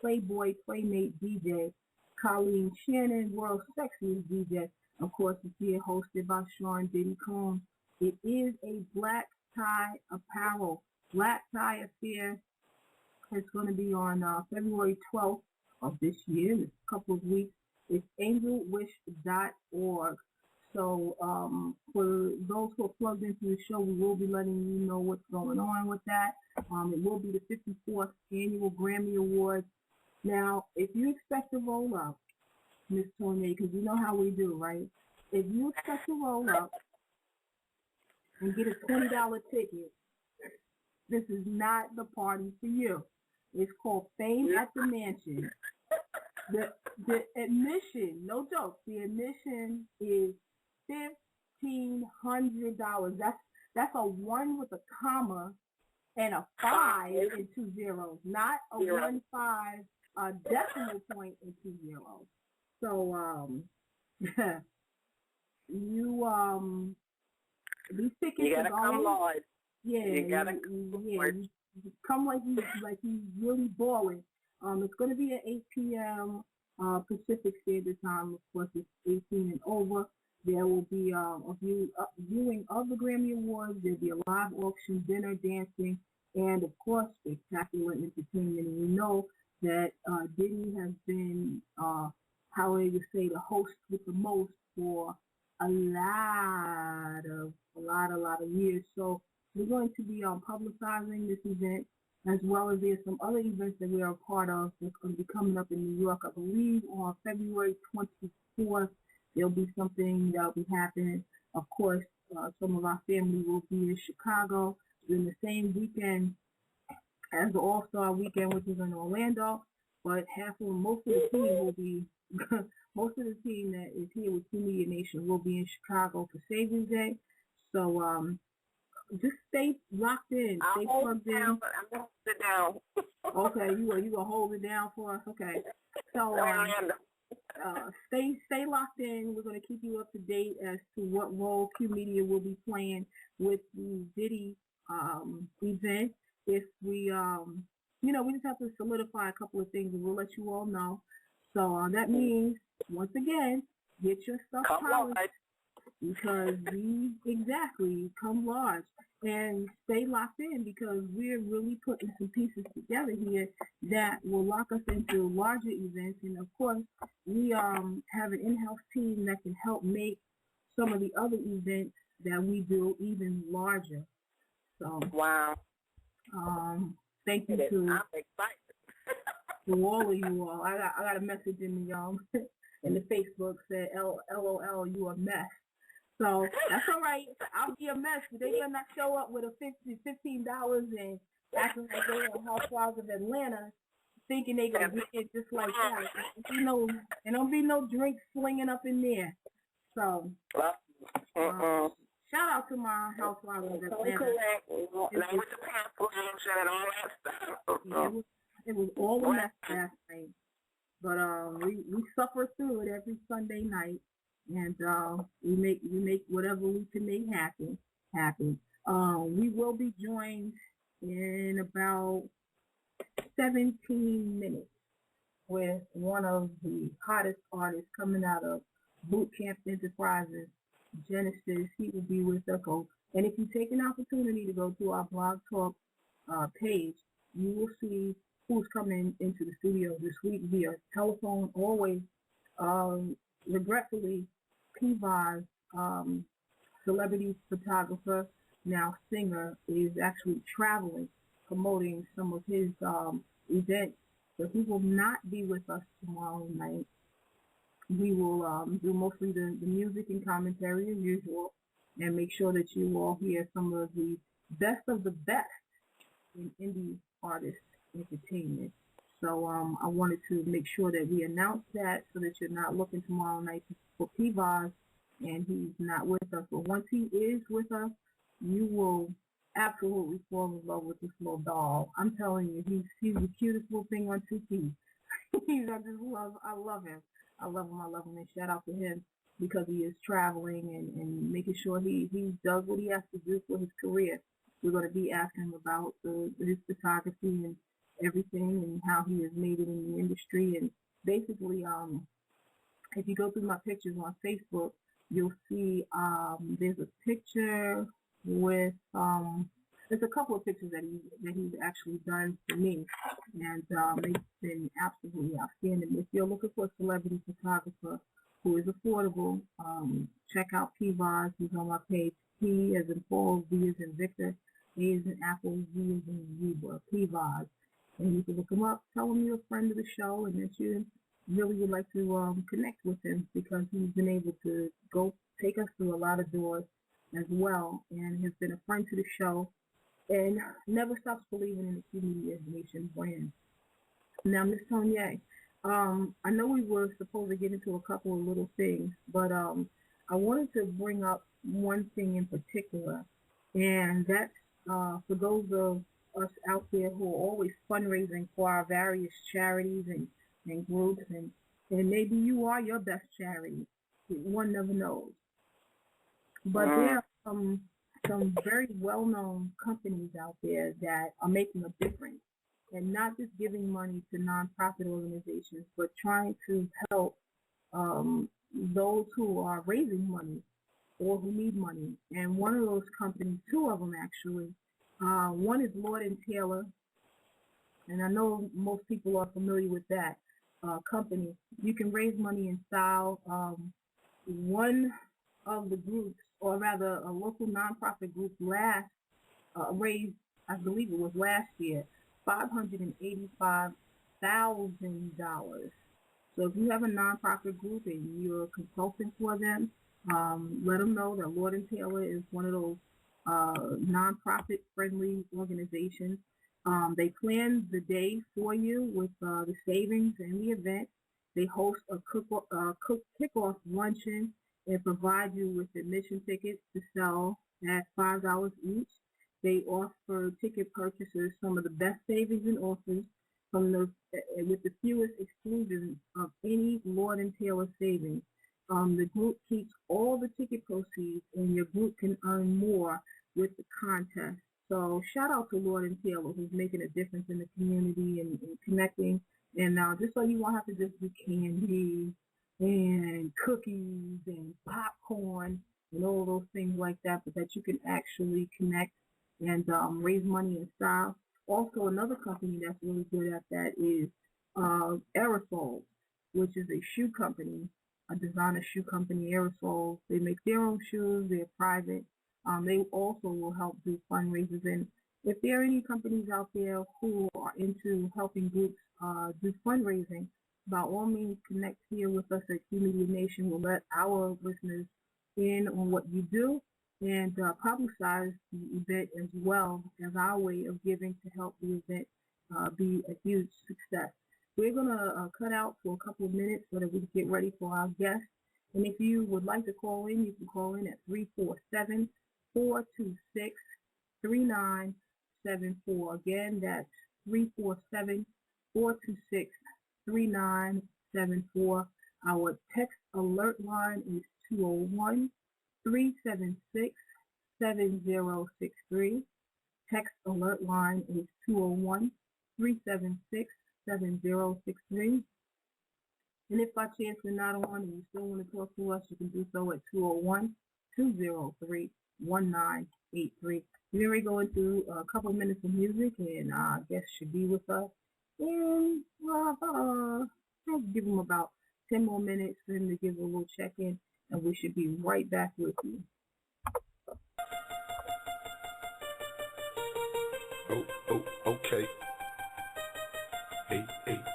Playboy Playmate DJ Colleen Shannon, World's Sexiest DJ. Of course, it's here hosted by Sean Diddy Combs. It is a black tie apparel, black tie affair. It's going to be on February 12th of this year. It's a couple of weeks. It's angelwish.org. So for those who are plugged into the show, we will be letting you know what's going on with that. It will be the 54th Annual Grammy Awards. Now, if you expect to roll up, Miss Tonya, because you know how we do, right? If you expect to roll up and get a $20 ticket, this is not the party for you. It's called Fame at the Mansion. The admission, no joke, the admission is $1,500. That's a 1 with a comma and a 5 and 2 zeros, not a 1 5 decimal point and 2 zeros. So these tickets you gotta come live. Yeah, you gotta you come like you really balling. It's going to be at 8 p.m. Pacific Standard Time. Of course, it's 18 and over. There will be a viewing of the Grammy Awards. There'll be a live auction, dinner, dancing, and of course, spectacular entertainment. And we know that Diddy has been, how would you say, the host with the most for a lot of years. So we're going to be publicizing this event, as well as there's some other events that we are a part of that's going to be coming up in New York. I believe on February 24th, there'll be something that'll be happening. Of course, some of our family will be in Chicago during the same weekend as the All-Star Weekend, which is in Orlando. But most of the team will be, most of the team that is here with QMEDIA Nation will be in Chicago for Savings Day. So just stay locked in, stay plugged in. I'm gonna sit down. Okay, you gonna hold it down for us? Okay. So stay locked in. We're gonna keep you up to date as to what role QMedia will be playing with the Diddy event. If we we just have to solidify a couple of things, and we'll let you all know. So that means, once again, get your stuff polished, because we come large, and stay locked in, because we're really putting some pieces together here that will lock us into larger events. And of course, we have an in-house team that can help make some of the other events that we do even larger. So wow. Thank you to I'm excited. to all of you all. I got a message in the in the Facebook said, LOL, you a mess. So that's all right. I'll be a mess, but they better not show up with a $15 and acting like they are Housewives of Atlanta, thinking they gonna get it just like that. And don't be no drinks slinging up in there. So shout out to my Housewives of Atlanta. It was all a mess last night, but we suffer through it every Sunday night. And we make whatever we can make happen. We will be joined in about 17 minutes with one of the hottest artists coming out of BootCamp Enterprises, Genesis. He will be with us. And if you take an opportunity to go to our Blog Talk page, you will see who's coming into the studio this week via telephone. Always, regretfully, P-Vaz, celebrity photographer, now singer, is actually traveling, promoting some of his events. So he will not be with us tomorrow night. We will do mostly the music and commentary as usual, and make sure that you all hear some of the best in indie artist entertainment. So I wanted to make sure that we announce that, so that you're not looking tomorrow night for P-Vaz and he's not with us. But once he is with us, you will absolutely fall in love with this little doll. I'm telling you, he's the cutest little thing on 2 feet. I love him. And shout out to him, because he is traveling and making sure he does what he has to do for his career. We're going to be asking him about his photography and everything, and how he has made it in the industry, and basically, if you go through my pictures on Facebook, you'll see there's a picture with there's a couple of pictures that he's actually done for me, and they've been absolutely outstanding. If you're looking for a celebrity photographer who is affordable, check out P-Vaz. He's on my page. P as in Paul, V as in Victor, A as in Apple, Z as in Zebra, P-Vaz. And you can look him up, tell him you're a friend of the show, and that you really would like to connect with him, because he's been able to go take us through a lot of doors as well, and has been a friend to the show, and never stops believing in the QMEDIA Nation brand. Now, Miss Tonya, I know we were supposed to get into a couple of little things, but I wanted to bring up one thing in particular, and that's for those of us out there who are always fundraising for our various charities and groups, and maybe you are your best charity. One never knows. But there are some very well-known companies out there that are making a difference, and not just giving money to nonprofit organizations, but trying to help those who are raising money or who need money. And one of those companies, two of them actually, one is Lord & Taylor, and I know most people are familiar with that company. You can raise money in style. One of the groups, or rather a local nonprofit group, raised, I believe it was last year, $585,000. So if you have a nonprofit group and you're a consultant for them, let them know that Lord & Taylor is one of those nonprofit-friendly organizations. They plan the day for you with the savings and the event. They host a kickoff luncheon and provide you with admission tickets to sell at $5 each. They offer ticket purchasers some of the best savings and offers with the fewest exclusions of any Lord & Taylor savings. The group keeps all the ticket proceeds, and your group can earn more with the contest. So shout out to Lord & Taylor, who's making a difference in the community and connecting. And just so you won't have to just do candy and cookies and popcorn and all those things like that, but that you can actually connect and raise money in style. Also, another company that's really good at that is Aerosol, which is a shoe company, a designer shoe company, Aerosol. They make their own shoes. They're private. They also will help do fundraisers. And if there are any companies out there who are into helping groups do fundraising, by all means, connect here with us at QMEDIA Nation. We'll let our listeners in on what you do and publicize the event as well as our way of giving to help the event be a huge success. We're going to cut out for a couple of minutes so that we can get ready for our guests. And if you would like to call in, you can call in at 347-426-3974. Again, that's 347-426-3974. Our text alert line is 201-376-7063. Text alert line is 201-376-7063. And if by chance we're not on and you still want to talk to us, you can do so at 201-203-1983. We're going to go into a couple of minutes of music, and our guest should be with us. And I'll give them about 10 more minutes for him to give a little check-in, and we should be right back with you. Okay.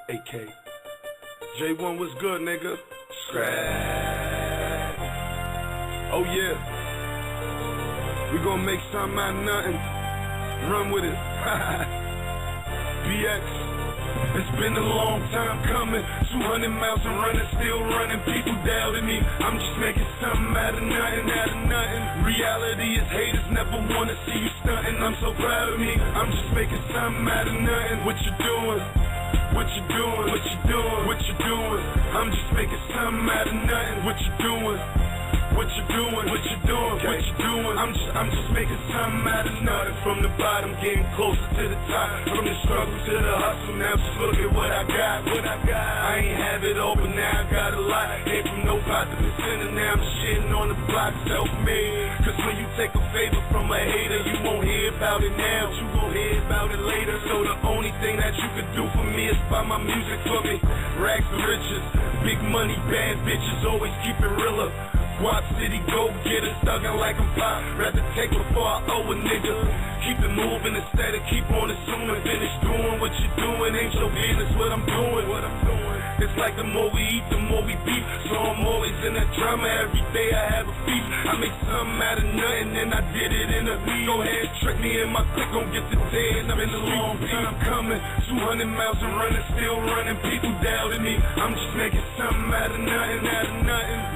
AK. J1 was good, nigga. Scratch. Oh yeah. We gonna make something out of nothing. Run with it. BX. It's been a long time coming. 200 miles and running, still running. People doubting me. I'm just making something out of nothing, Reality is haters never wanna see you stunting. I'm so proud of me. I'm just making something out of nothing. What you doing? What you doing? What you doing? What you doing? I'm just making something out of nothing. What you doing? What you doing? What you doing? What you doing? I'm just making something out of nothing. From the bottom, getting closer to the top. From the struggle to the hustle, now just look at what I got. I ain't have it all, but now I got a lot. Ain't from no pot to percent, and now I'm shitting on the block, self-made. Cause when you take a favor from a hater, you won't hear about it now, but you gon' hear about it later. So the only thing that you could do for me is buy my music for me. Rags to riches, big money, bad bitches, always keep it realer. Guap City, go get it, thuggin' like I'm pop. Rather take before I owe a nigga. Keep it moving instead of keep on assuming. Finish doing what you doing, ain't your business what I'm doing. It's like the more we eat, the more we beat. So I'm always in that drama, every day I have a feast. I make something out of nothing and I did it in a week. Go ahead, trick me and my clique gon' get the day. And I'm in the long time coming, 200 miles and running, still running. People doubted me, I'm just making something out of nothing.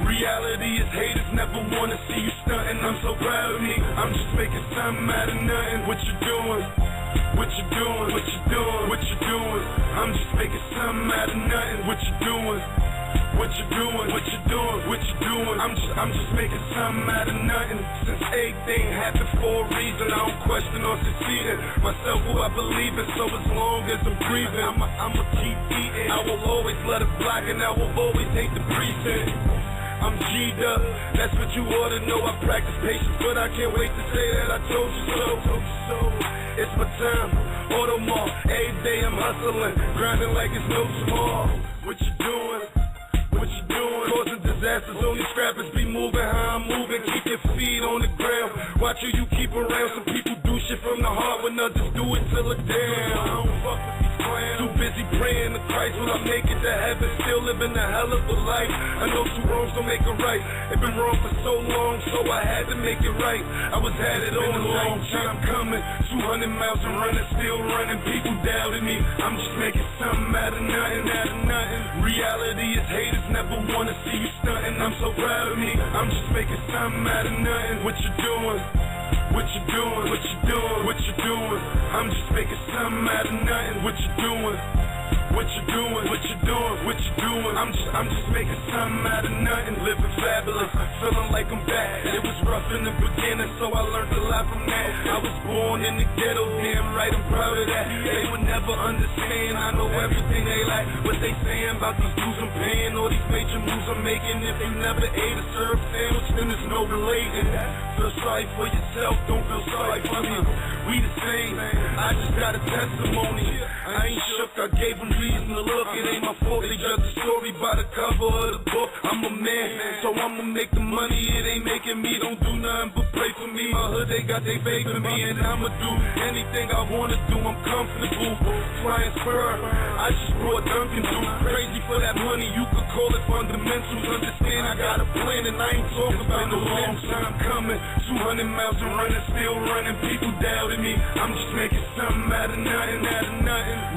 Reality is haters never wanna see you stuntin'. I'm so proud of me, I'm just making something out of nothing. What you doing? What you doing? What you doing? What you doing? I'm just making something out of nothing. What you doing? What you doing? What you doing? What you doing? I'm just making something out of nothing. Since everything happened for a reason, I don't question or succeeding. Myself who I believe in, so as long as I'm breathing, I'ma keep eating. I will always let it block and I will always hate the precinct. I'm G'd up, that's what you ought to know. I practice patience, but I can't wait to say that I told you so. It's my time, Audemars. Every day I'm hustling, grinding like it's no tomorrow. What you doing? What you doing? Causing disasters, only scrappers be moving how I'm moving. Keep your feet on the ground, watch who you keep around. Some people do shit from the heart when others do it till it's down. I don't fuck with these clowns. Too busy praying to Christ, will I make it to heaven? Still living a hell of a life. I know two wrongs don't make a right. It been wrong for so long, so I had to make it right. I was had it all a long time coming, 200 miles and running, still running. People doubted me, I'm just making something out of nothing. Reality is haters never wanna see you stuntin'. I'm so proud of me, I'm just making something out of nothing. What you doing? What you doing? What you doing? What you doing? I'm just making something out of nothing. What you doing? What you doing? What you doing? What you doing? I'm just making something out of nothing. Living fabulous, feeling like I'm back. It was rough in the beginning, so I learned a lot from that. I was born in the ghetto, damn right, I'm proud of that. They would never understand, I know everything they like. What they saying about these dues I'm paying, all these major moves I'm making. If you never ate a syrup sandwich, then there's no relating. Feel sorry for yourself, don't feel sorry for me. We the same, I just got a testimony. I ain't shook, I gave them reason to look. It ain't my fault, they judge the story by the cover of the book. I'm a man, so I'ma make the money. It ain't making me, don't do nothing but pray for me. My hood, they got they faith in me, and I'ma do anything I wanna do. I'm comfortable, flying spur. I just brought Duncan through. Crazy for that money, you could call it fundamentals. Understand I got a plan, and I ain't talking about no long time coming. 200 miles and running, still running. People doubted me, I'm just making something out of nothing.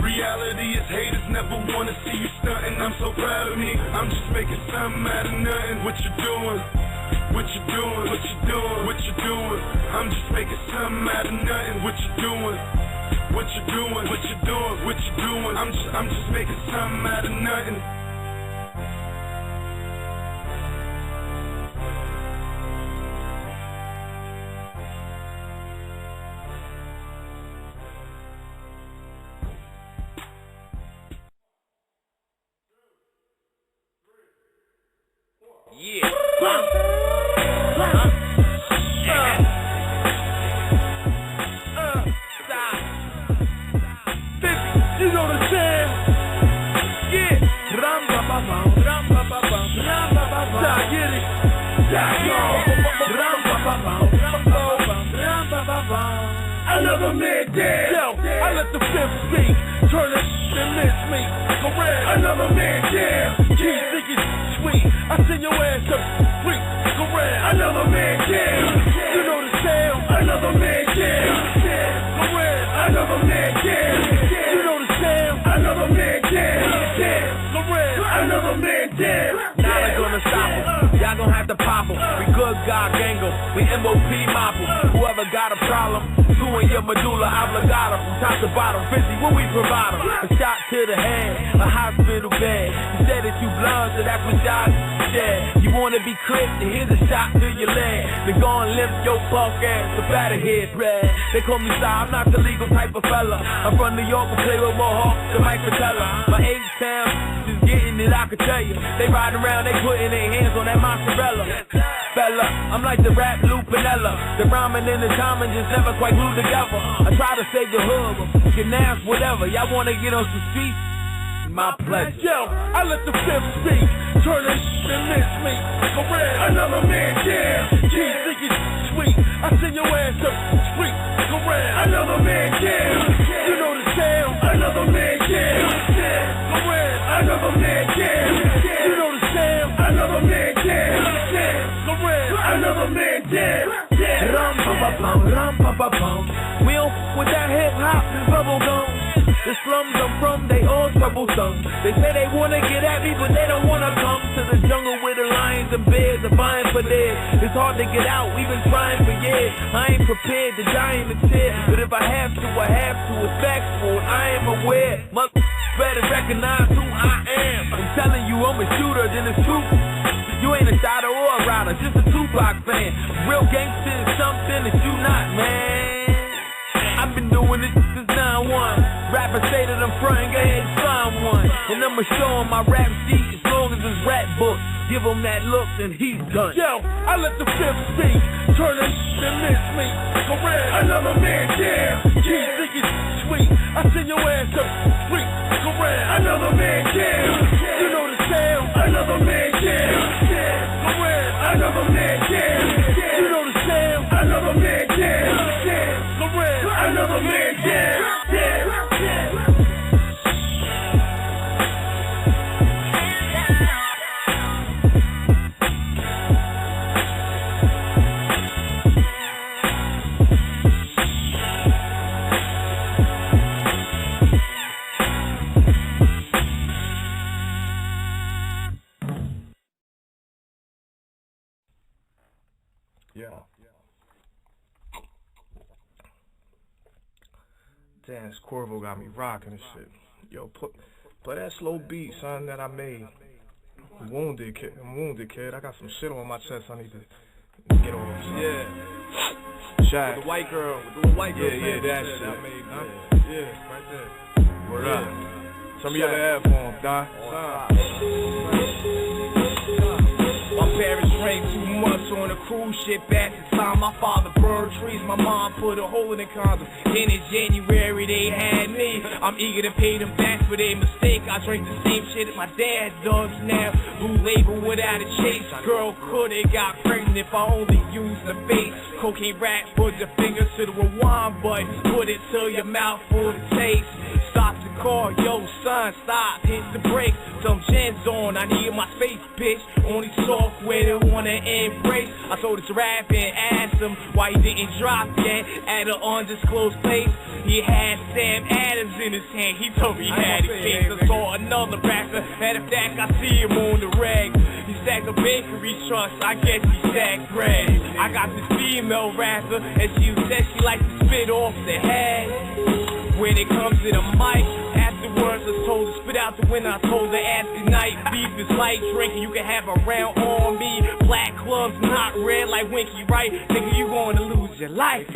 Reality is haters never wanna see you stuntin'. I'm so proud of me, I'm just making something out of nothing. What you doing? What you doing? What you doing? What you doing? I'm just making something out of nothing. What you doing? What you doing? What you doing? What you doing? I'm just making something out of nothing. Yeah. You know the jam. Yeah. Ram ba ba bam, ram ba ba bam, ram ba ba bam. Get it. Ram ba ba bam, ram ba ba bam, ram ba ba bam. Another man dead. Yo, I let the fifth speak. Turn it and miss me. Correct. Another man dead. Keep thinking sweet. I send your ass up free. Correct. Another man dead. You know the sound. Another man dead. Correct. Another man dead. You know the sound. Another man dead. Correct. Another man dead. Now they gonna stop him. Y'all gonna have to pop him. We good God gangle. We MOP mop him. Whoever got a problem, doing your medulla oblongata from top to bottom, busy when we provide them. A shot to the head, a hospital bed. You said that you blind, so that's what y'all said. You wanna be cripped, then here's a shot to your leg. Then go and limp your punk ass, the batter head bread. They call me Sly, I'm not the legal type of fella. I'm from New York, and play with more hawks than Mike Patella. My H-Town is getting it, I can tell you. They riding around, they putting their hands on that mozzarella. Fella, I'm like the rap Lupinella. The rhyming and the timing just never quite glued together. I try to save the hood, but you can ask whatever. Y'all wanna get on some streets? My pleasure. Yo, I let the fifth speak. Turn this shit and miss me. Correct. Another man jam. Keep thinking sweet. I send your ass up the street. Correct. Another man jam. You know the sound. Another man jam. Correct. Another man jam. You know the sound. Another man jam. Correct. Another man jam. Rum pa pa pum, rum pa pa pum. We don't with that hip hop and bubble gum. The slums I'm from, they all troublesome. They say they wanna get at me, but they don't wanna come to the jungle where the lions and bears are vying for theirs. It's hard to get out, we've been trying for years. I ain't prepared to die in the chair, but if I have to, I have to. It's factual, I am aware. Must better recognize who I am. I'm telling you, I'm a shooter than a truth. You ain't a shotter or a rider, just a Tupac fan. Real gangster is something that you not, man. I've been doing this since 9-1. Rappers say that I'm frontin', go ahead and sign one. And I'ma show him my rap sheet as long as it's rap book. Give him that look and he's done. Yo, I let the fifth speak. Turn this shit and miss me. Correct. Another man jam. Keep thinking sweet. I send your ass up the street. Correct. Another man jam. You know the sound. Another man jam. Correct. Another man jam. You know the sound. Another man jam. Correct. Another man jam. Yeah. Damn, this Corvo got me rocking and shit. Yo, play that slow beat, son, that I made. I'm wounded, kid. I got some shit on my chest I need to get off. Son. Yeah. Shaq. With the white girl. Yeah, that shit. I made, huh? Yeah, right there. Word up. Some of y'all have on, Doc. My parents drank too much on a cruise ship at the time. My father burned trees, my mom put a hole in the condom. Then in January they had me. I'm eager to pay them back for their mistake. I drink the same shit that my dad does now. Blue label without a chase. Girl coulda got pregnant if I only used the face. Cocaine rap, put your fingers to the rewind button. Put it to your mouth for the taste. Stop the car, yo son, stop, hit the brakes. Some gins on, I need my face, bitch. Only software they wanna embrace. I told this rap and asked him why he didn't drop yet at an undisclosed place. He had Sam Adams in his hand, he told me he had a case. I saw another rapper, matter of fact, I see him on the rag. He stacked a bakery trucks, I guess he stacked bread. I got this female rapper, and she said she likes to spit off the head. When it comes to the mic, afterwards I told her spit out the window. I told her after night, beef is light drinking, you can have a round on me. Black clubs not red like Winky, right? Nigga, you going to lose your life.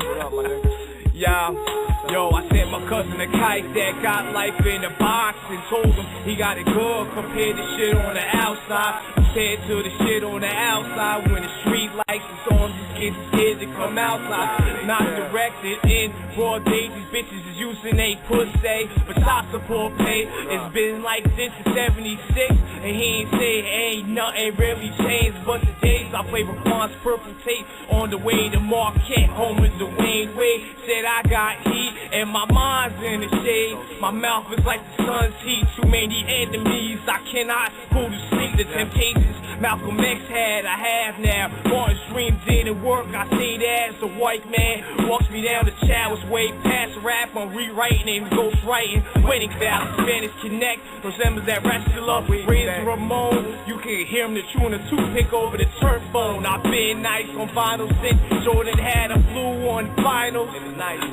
Yo, I sent my cousin a kite that got life in the box and told him he got it good compared to shit on the outside. Compared to the shit on the outside when the street lights is on, these kids scared to come outside. Not directed in broad day, these bitches is using they pussy, but child support pay. It's been like this in 76, and he ain't say ain't nothing really changed. But the days I play Raquan's purple tape on the way to Marquette, home with Dwayne Wade. Said I got heat and my mind's in the shade. My mouth is like the sun's heat. Too many enemies, I cannot go to sleep. The temptation stages Malcolm X had, I have now. Martin's dreams didn't work, I say that as a white man. Walks me down the chalice way past rap, I'm rewriting and ghostwriting. Waiting Valley, Spanish Connect, resembles that wrestler, Razor Ramon. You can hear him the tune a toothpick over the turf phone. I've been nice on vinyl since Jordan had a blue on vinyl.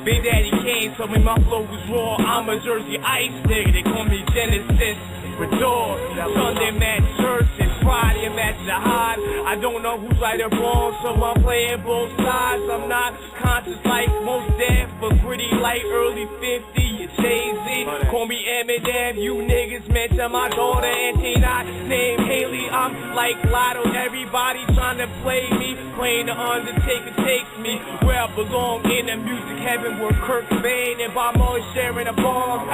Big Daddy Kane told me my flow was raw. I'm a Jersey Ice nigga, they call me Genesis. Redor, Sunday match church and Friday match the hide. I don't know who's right or wrong, so I'm playing both sides. I'm not conscious like most deaf, but pretty like early 50. You Jay-Z, call me Eminem. You niggas mention my daughter Antina, named Haley. I'm like Lotto, everybody trying to play me. Playing the Undertaker takes me where I belong, in the music heaven where Kurt Cobain and Bob Marley sharing a bomb.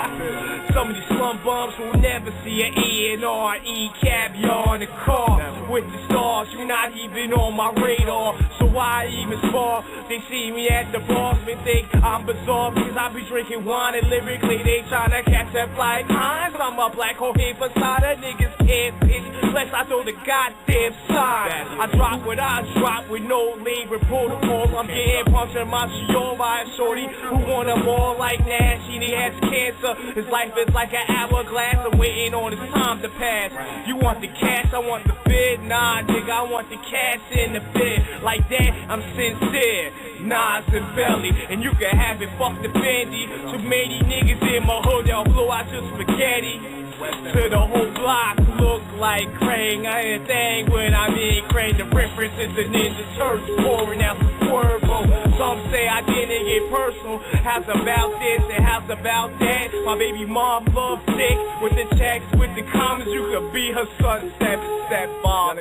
Some of these slum bums will never see an E&R-E caviar in the car with the stars. You're not even on my radar, so why even spar? They see me at the bars, they think I'm bizarre because I be drinking wine and lyrically they tryna catch that fly Hines. I'm a black hole here for cider, niggas can't pitch unless I throw the goddamn sign. I drop what I drop with no labor protocol. I'm getting punched in my shield by a shorty who wanna ball like Nash. He has cancer, his life is like an hourglass. I'm waiting on his time to pass. You want the cash, I want the bid. Nah, nigga, I want the cash in the bid. Like that, I'm sincere. Nas and Belly, and you can have it, fuck the Fendi. Too many niggas in my hood, they'll blow out your spaghetti. To the whole block look like Krang. I ain't a thing when I mean Krang. The reference is the Ninja Turtle pouring out Swervo. Some say I didn't get personal. How's about this and how's about that? My baby mom loves sick with the checks, with the comments. You could be her son, step bomb.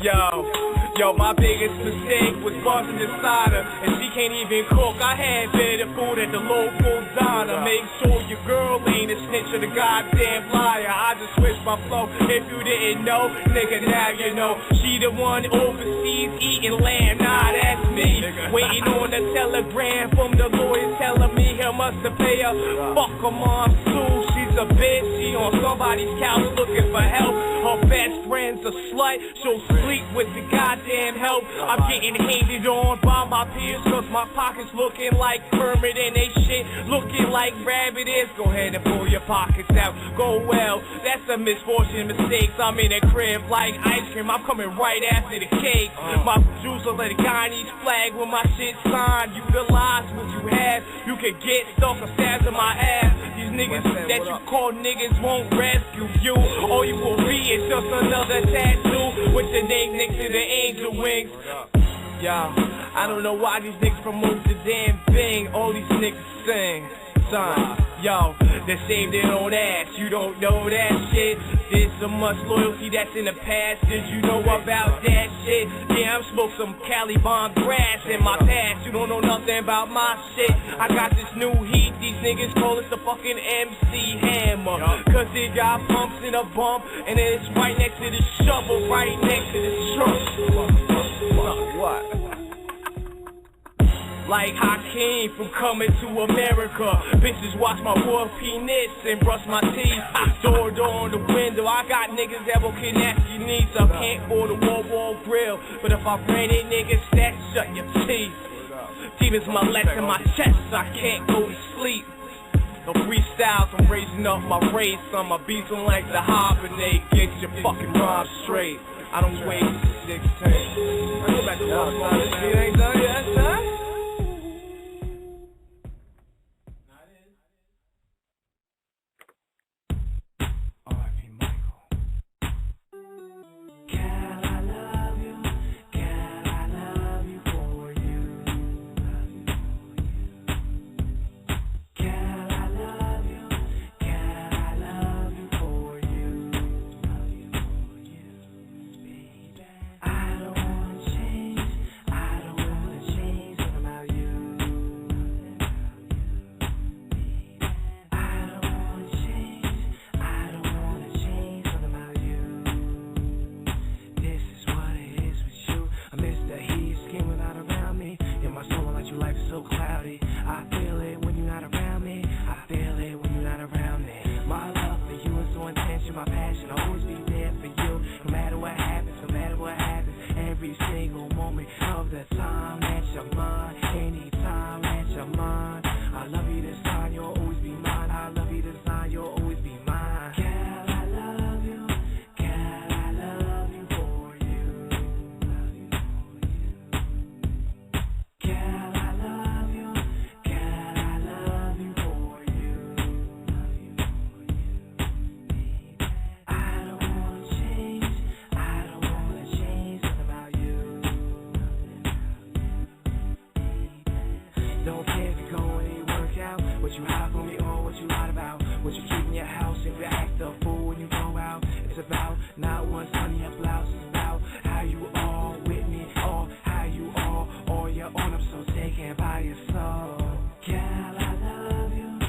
Yo, my biggest mistake was busting inside her, and she can't even cook. I had better food at the local diner. Make sure your girl ain't a snitch or the goddamn liar. I just switched my flow. If you didn't know, nigga, now you know. She the one overseas eating lamb. Nah, that's me. Waiting on a telegram from the lawyer telling me he must have paid her. Fuck her mom, Sue. She's a bitch. She on somebody's couch looking for help. Her best friend's a slut. She'll sleep with the goddamn help. I'm getting hated on by my peers cause my pockets looking like Kermit and they shit looking like rabbit is. Go ahead and pull your pockets out. Go well. That's a misfortune, mistakes. I'm in a crib like ice cream. I'm coming right after the cake. My juice looks like a Chinese flag with my shit signed. You realize what you have. You can get stuck or stabbed in my ass. These niggas that you call niggas won't rescue you. All you will be is just another tattoo with the name next to the angel wings. Yo, I don't know why these niggas promote the damn thing. All these niggas sing. Son, yo, they saved their own ass. You don't know that shit. There's so much loyalty that's in the past. Did you know about that shit? Yeah, I'm smoked some Cali bomb grass in my past. You don't know nothing about my shit. I got this new heat. These niggas call it the fucking MC Hammer. Cause it got pumps in a bump. And it's right next to the shovel, right next to the truck. What? Like Hakeem from Coming to America. Bitches watch my war penis and brush my teeth. Door on the window. I got niggas that will kidnap your needs. I can't afford a wall grill. But if I ran it, niggas, that shut your teeth. Demons molesting in my chest. I can't go to sleep. No freestyles, I'm raising up my race. I'm a beast like the hibernate. Get your fucking rhyme straight. I don't wait 16. I go back to work. This shit ain't done yet, son. about. Not what's on your blouse is about. How you all with me, or how you all you're on. I'm so taken by your soul. Girl, I love you.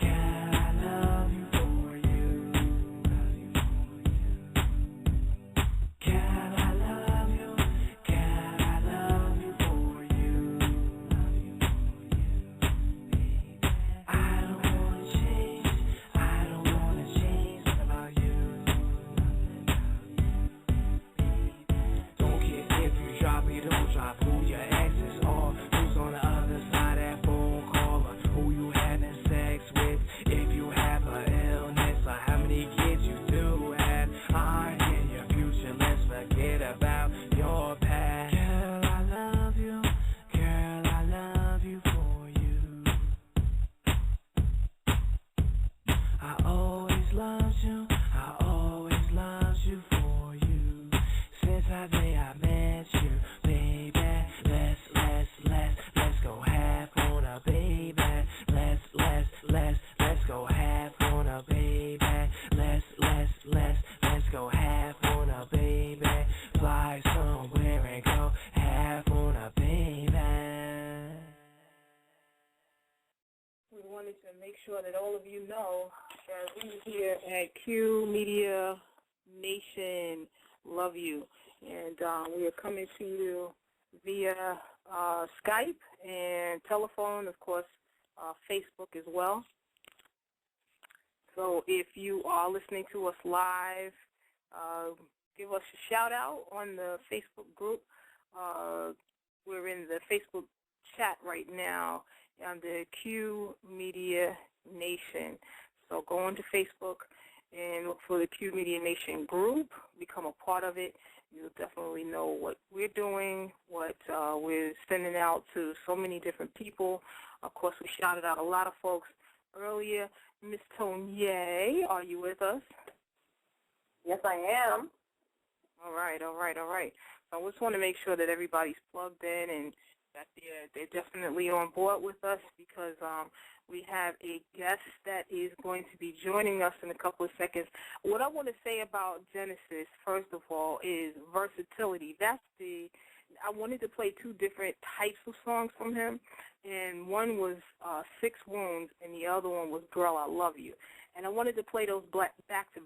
Girl, I love you for you. Girl, I love you. Girl, I love you for you. I don't wanna change. I don't wanna change nothing about you. Don't care if you drop it, don't drop who your exes are. Who's on the other side of that phone call, or who you having sex with. If you have an illness, or how many kids you do have. I'm in your future, let's forget about your past. Girl, I love you. Girl, I love you for you. I always loved you. I always loved you for you. Since the day I met you, baby. Let's go half on a baby. Let's go half on a baby. Let's go half on a baby. Fly somewhere and go half on a baby. We wanted to make sure that all of you know that we here at QMEDIA Nation love you. And we are coming to you via Skype and telephone, of course, Facebook as well. So if you are listening to us live, give us a shout out on the Facebook group. We're in the Facebook chat right now under QMEDIA Nation. So go onto Facebook and look for the QMEDIA Nation group, become a part of it. You'll definitely know what we're doing, what we're sending out to so many different people. Of course, we shouted out a lot of folks earlier. Miss Tonier, are you with us? Yes, I am. All right. So I just want to make sure that everybody's plugged in and that they're definitely on board with us, because we have a guest that is going to be joining us in a couple of seconds. What I want to say about Genesis, first of all, is versatility. I wanted to play two different types of songs from him, and one was Six Wounds, and the other one was Girl, I Love You. And I wanted to play those back to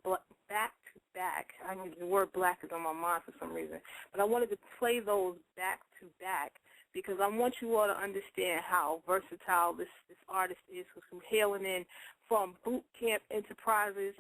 back. I mean, the word black is on my mind for some reason. But I wanted to play those back to back because I want you all to understand how versatile this artist is, who's hailing in from Boot Camp Enterprises.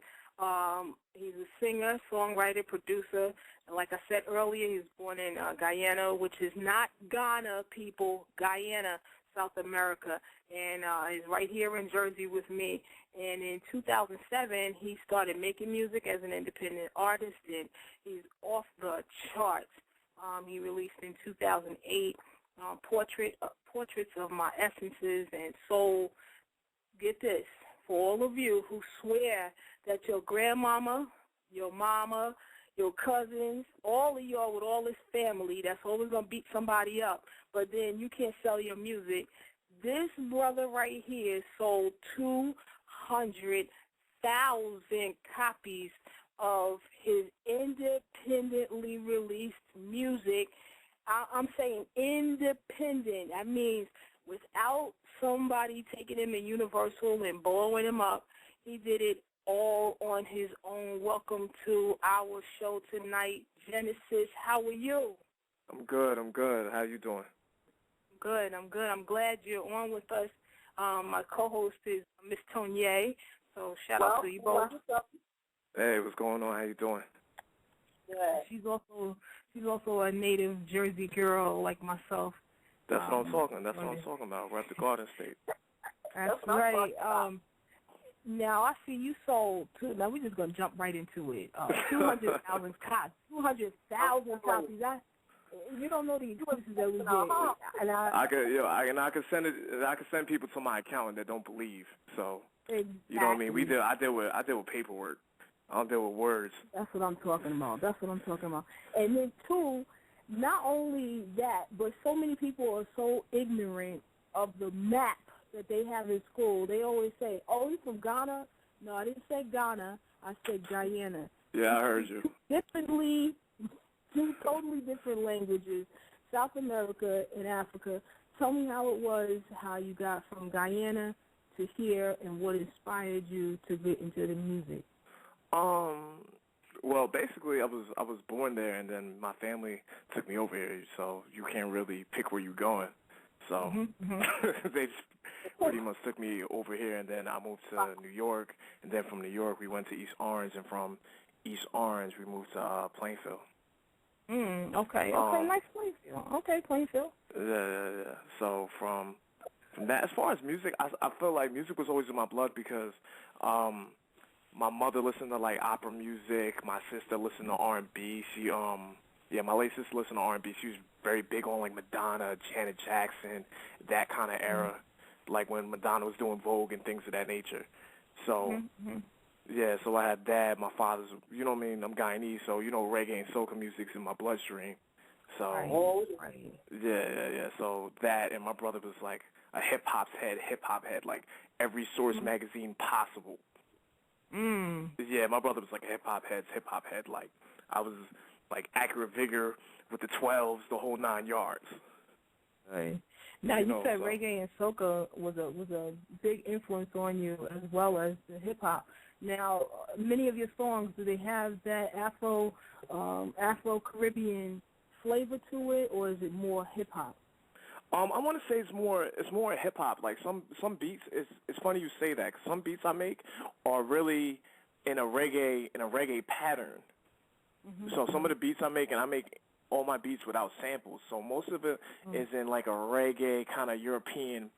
He's a singer, songwriter, producer. And like I said earlier, he was born in Guyana, which is not Ghana, people, Guyana, South America, and he's right here in Jersey with me. And in 2007, he started making music as an independent artist, and he's off the charts. He released in 2008 Portraits of My Essences and Soul. Get this, for all of you who swear that your grandmama, your mama, your cousins, all of y'all with all this family that's always going to beat somebody up, but then you can't sell your music. This brother right here sold 200,000 copies of his independently released music. I'm saying independent. That means without somebody taking him to Universal and blowing him up. He did it all on his own. Welcome to our show tonight, Genesis. How are you? I'm good. How you doing? Good. I'm glad you're on with us. My co-host is Miss Tonier, so shout out to you both. Hey, what's going on? How you doing? Good. She's also a native Jersey girl like myself. That's what I'm talking. That's what I'm talking about. We're at the Garden State. That's right. Now I see you sold two. Now we're just gonna jump right into it. 200,000 copies. 200,000 copies. You don't know the expenses that we did. And I can send it. I can send people to my account that don't believe. So exactly. You know what I mean. I deal with paperwork. I don't deal with words. That's what I'm talking about. And then two, not only that, but so many people are so ignorant of the map that they have in school. They always say, "Oh, he's from Ghana." No, I didn't say Ghana. I said Guyana. Yeah, I heard you. Two totally different languages, South America and Africa. Tell me how it was, how you got from Guyana to here, and what inspired you to get into the music. Well, basically, I was born there, and then my family took me over here, so you can't really pick where you're going. So they just pretty much took me over here, and then I moved to New York, and then from New York we went to East Orange, and from East Orange we moved to Plainfield. Okay, nice Plainfield. Okay, Plainfield. Yeah. So from that, as far as music, I feel like music was always in my blood because my mother listened to like opera music. My sister listened to R&B. My late sister listened to R&B. She was very big on like Madonna, Janet Jackson, that kind of era, like when Madonna was doing Vogue and things of that nature. So, yeah, so I had that. My father's, you know what I mean, I'm Guyanese, so, you know, reggae and soca music's in my bloodstream. So, yeah. So that, and my brother was like a hip-hop head, like every Source magazine possible. Yeah, my brother was like a hip-hop head. Like, I was like Accurate Vigor with the 12s, the whole 9 yards. Right. Now, you said reggae and soca was a big influence on you as well as the hip-hop. Now, many of your songs, do they have that Afro-Caribbean flavor to it, or is it more hip-hop? I want to say it's more hip hop. Like some beats, it's funny you say that. 'Cause some beats I make are really in a reggae pattern. So some of the beats I make, and I make all my beats without samples. So most of it is in like a reggae kind of European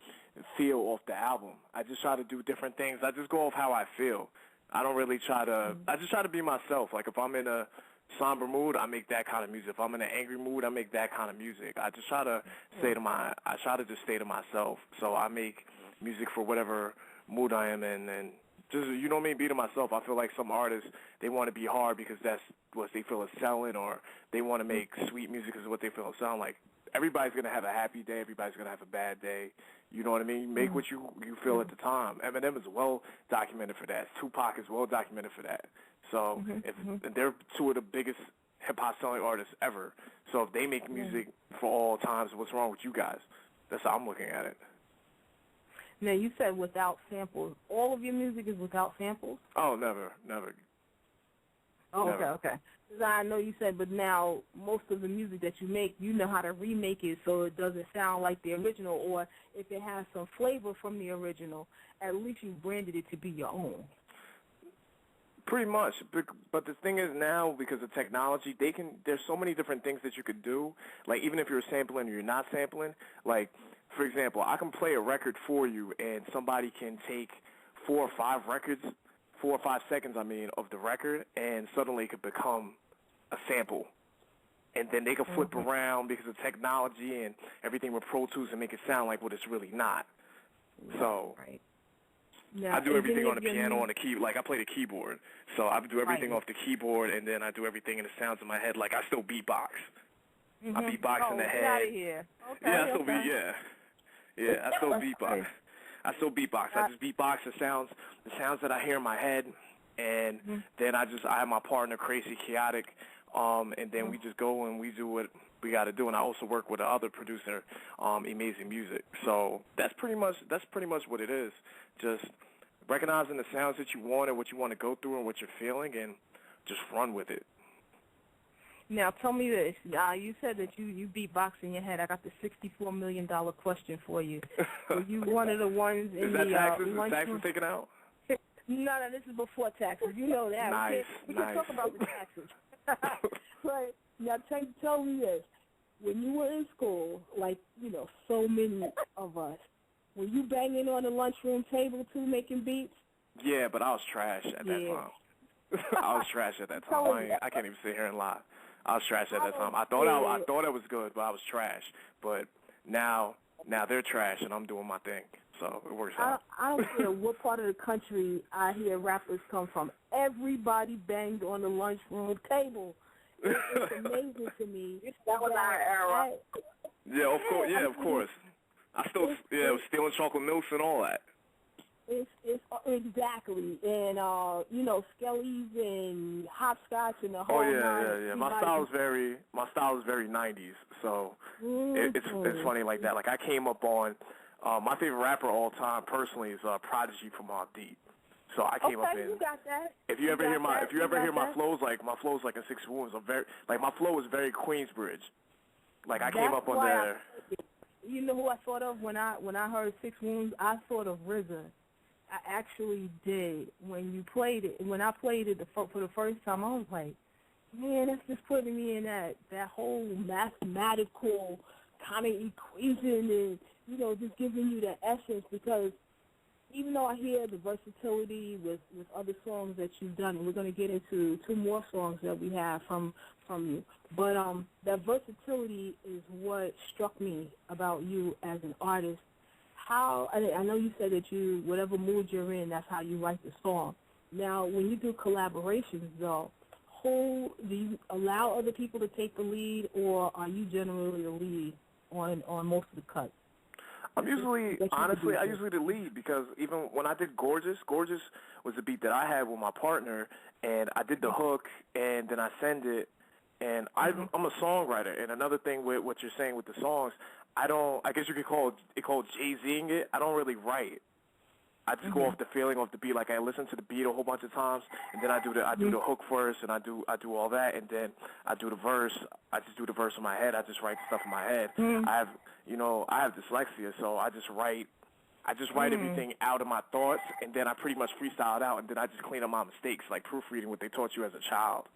feel off the album. I just try to do different things. I just go off how I feel. I don't really try to. I just try to be myself. Like if I'm in a somber mood, I make that kind of music. If I'm in an angry mood, I make that kind of music. I just try to just stay to myself. So I make music for whatever mood I am in, and just, you know what I mean, be to myself. I feel like some artists, they want to be hard because that's what they feel is selling, or they want to make sweet music because of what they feel is selling. Like, everybody's going to have a happy day. Everybody's going to have a bad day. You know what I mean? Make what you feel at the time. Eminem is well documented for that. Tupac is well documented for that. So and they're two of the biggest hip-hop selling artists ever. So if they make music for all times, what's wrong with you guys? That's how I'm looking at it. Now, you said without samples. All of your music is without samples? Oh, never. Oh, never. Okay. I know you said, but now most of the music that you make, you know how to remake it so it doesn't sound like the original, or if it has some flavor from the original, at least you branded it to be your own. Pretty much, but the thing is now, because of technology, there's so many different things that you could do. Like, even if you're sampling or you're not sampling, like, for example, I can play a record for you, and somebody can take 4 or 5 seconds, of the record, and suddenly it could become a sample. And then they can flip around because of technology and everything with Pro Tools and make it sound like what it's really not. So I do everything on the piano, on the key. Like, I play the keyboard. So I do everything off the keyboard, and then I do everything in the sounds in my head. Like, I still beatbox. I beatbox in the head. Get out of here. Okay, I still I still beatbox. I still beatbox. I just beatbox the sounds that I hear in my head, and then I have my partner, Crazy Chaotic, and then we just go and we do what we got to do. And I also work with the other producer, Amazing Music. So that's pretty much what it is. Just recognizing the sounds that you want and what you want to go through and what you're feeling, and just run with it. Now, tell me this. You said that you beatbox in your head. I got the $64 million question for you. Were you one of the ones in the taxes? Is taxes taken out? No, this is before taxes. You know that. Nice. We can talk about the taxes. Right. Now, tell me this. When you were in school, like, so many of us, were you banging on the lunchroom table, too, making beats? Yeah, but I was trash at that time. I was trash at that time. I can't even sit here and lie. I was trash at that time. I thought I was good, but I was trash. But now they're trash, and I'm doing my thing. So it works out. I don't care what part of the country I hear rappers come from. Everybody banged on the lunchroom table. It's amazing to me. That was our era. Yeah, of course. Yeah, of course. I still was stealing chocolate milks and all that. It's exactly, and Skelly's and hopscotch and the Oh whole yeah, nine. yeah. My style is very 90s. So it's funny like that. Like I came up on my favorite rapper of all time personally is Prodigy from Mobb Deep. So I came up in. You got that. If you ever hear my flows like in Six Wounds, my flow is very Queensbridge. Like I came up on there. You know who I thought of when I heard Six Wounds? I thought of RZA. I actually did. When you played it, when I played it for the first time, I was like, man, that's just putting me in that whole mathematical kind of equation and, just giving you the essence, because even though I hear the versatility with other songs that you've done, and we're going to get into 2 more songs that we have from you, but that versatility is what struck me about you as an artist. I know you said that whatever mood you're in, that's how you write the song. Now, when you do collaborations, though, do you allow other people to take the lead, or are you generally the lead on most of the cuts? I usually the lead, because even when I did Gorgeous was a beat that I had with my partner, and I did the hook, and then I send it, and I'm a songwriter. And another thing with what you're saying with the songs, I guess you could call Jay-Zing it. I don't really write. I just go off the feeling of the beat. Like I listen to the beat a whole bunch of times, and then I do the hook first, and I do all that, and then I do the verse. I just do the verse in my head. I just write stuff in my head. I have dyslexia, so I just write everything out of my thoughts, and then I pretty much freestyle it out, and then I just clean up my mistakes, like proofreading what they taught you as a child.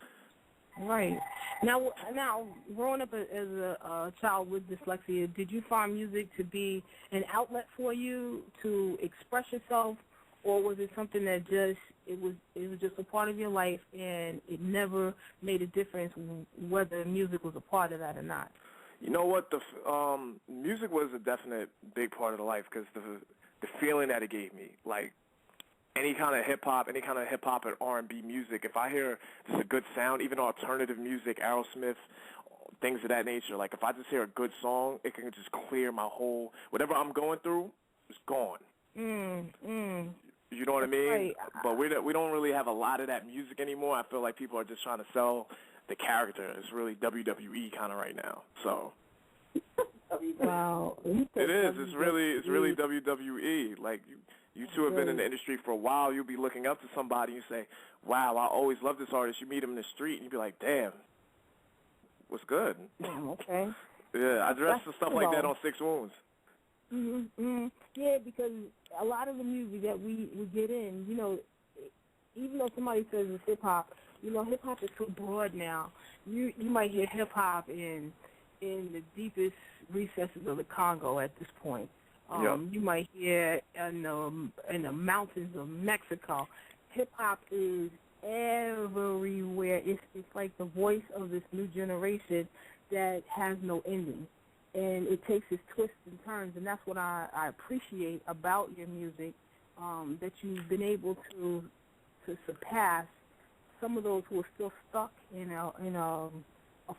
Right. Now, growing up as a child with dyslexia, did you find music to be an outlet for you to express yourself, or was it something that it was just a part of your life and it never made a difference whether music was a part of that or not? You know what? The music was a definite big part of the life, because the feeling that it gave me, like. Any kind of hip-hop and R&B music, if I hear just a good sound, even alternative music, Aerosmith, things of that nature, like if I just hear a good song, it can just clear my whole, whatever I'm going through, is gone. You know what I mean? Right. But we don't really have a lot of that music anymore. I feel like people are just trying to sell the character. It's really WWE kind of right now. So. Wow. It is. It's really WWE. Like you two have been in the industry for a while. You'll be looking up to somebody and you say, wow, I always loved this artist. You meet him in the street and you be like, damn, what's good? Okay. Yeah, I dress for stuff like that on Six Wounds. Yeah, because a lot of the music that we get in, even though somebody says it's hip-hop, hip-hop is so broad now. You might hear hip-hop in the deepest recesses of the Congo at this point. You might hear in the mountains of Mexico. Hip-hop is everywhere. It's like the voice of this new generation that has no ending. And it takes its twists and turns, and that's what I appreciate about your music, that you've been able to surpass some of those who are still stuck in a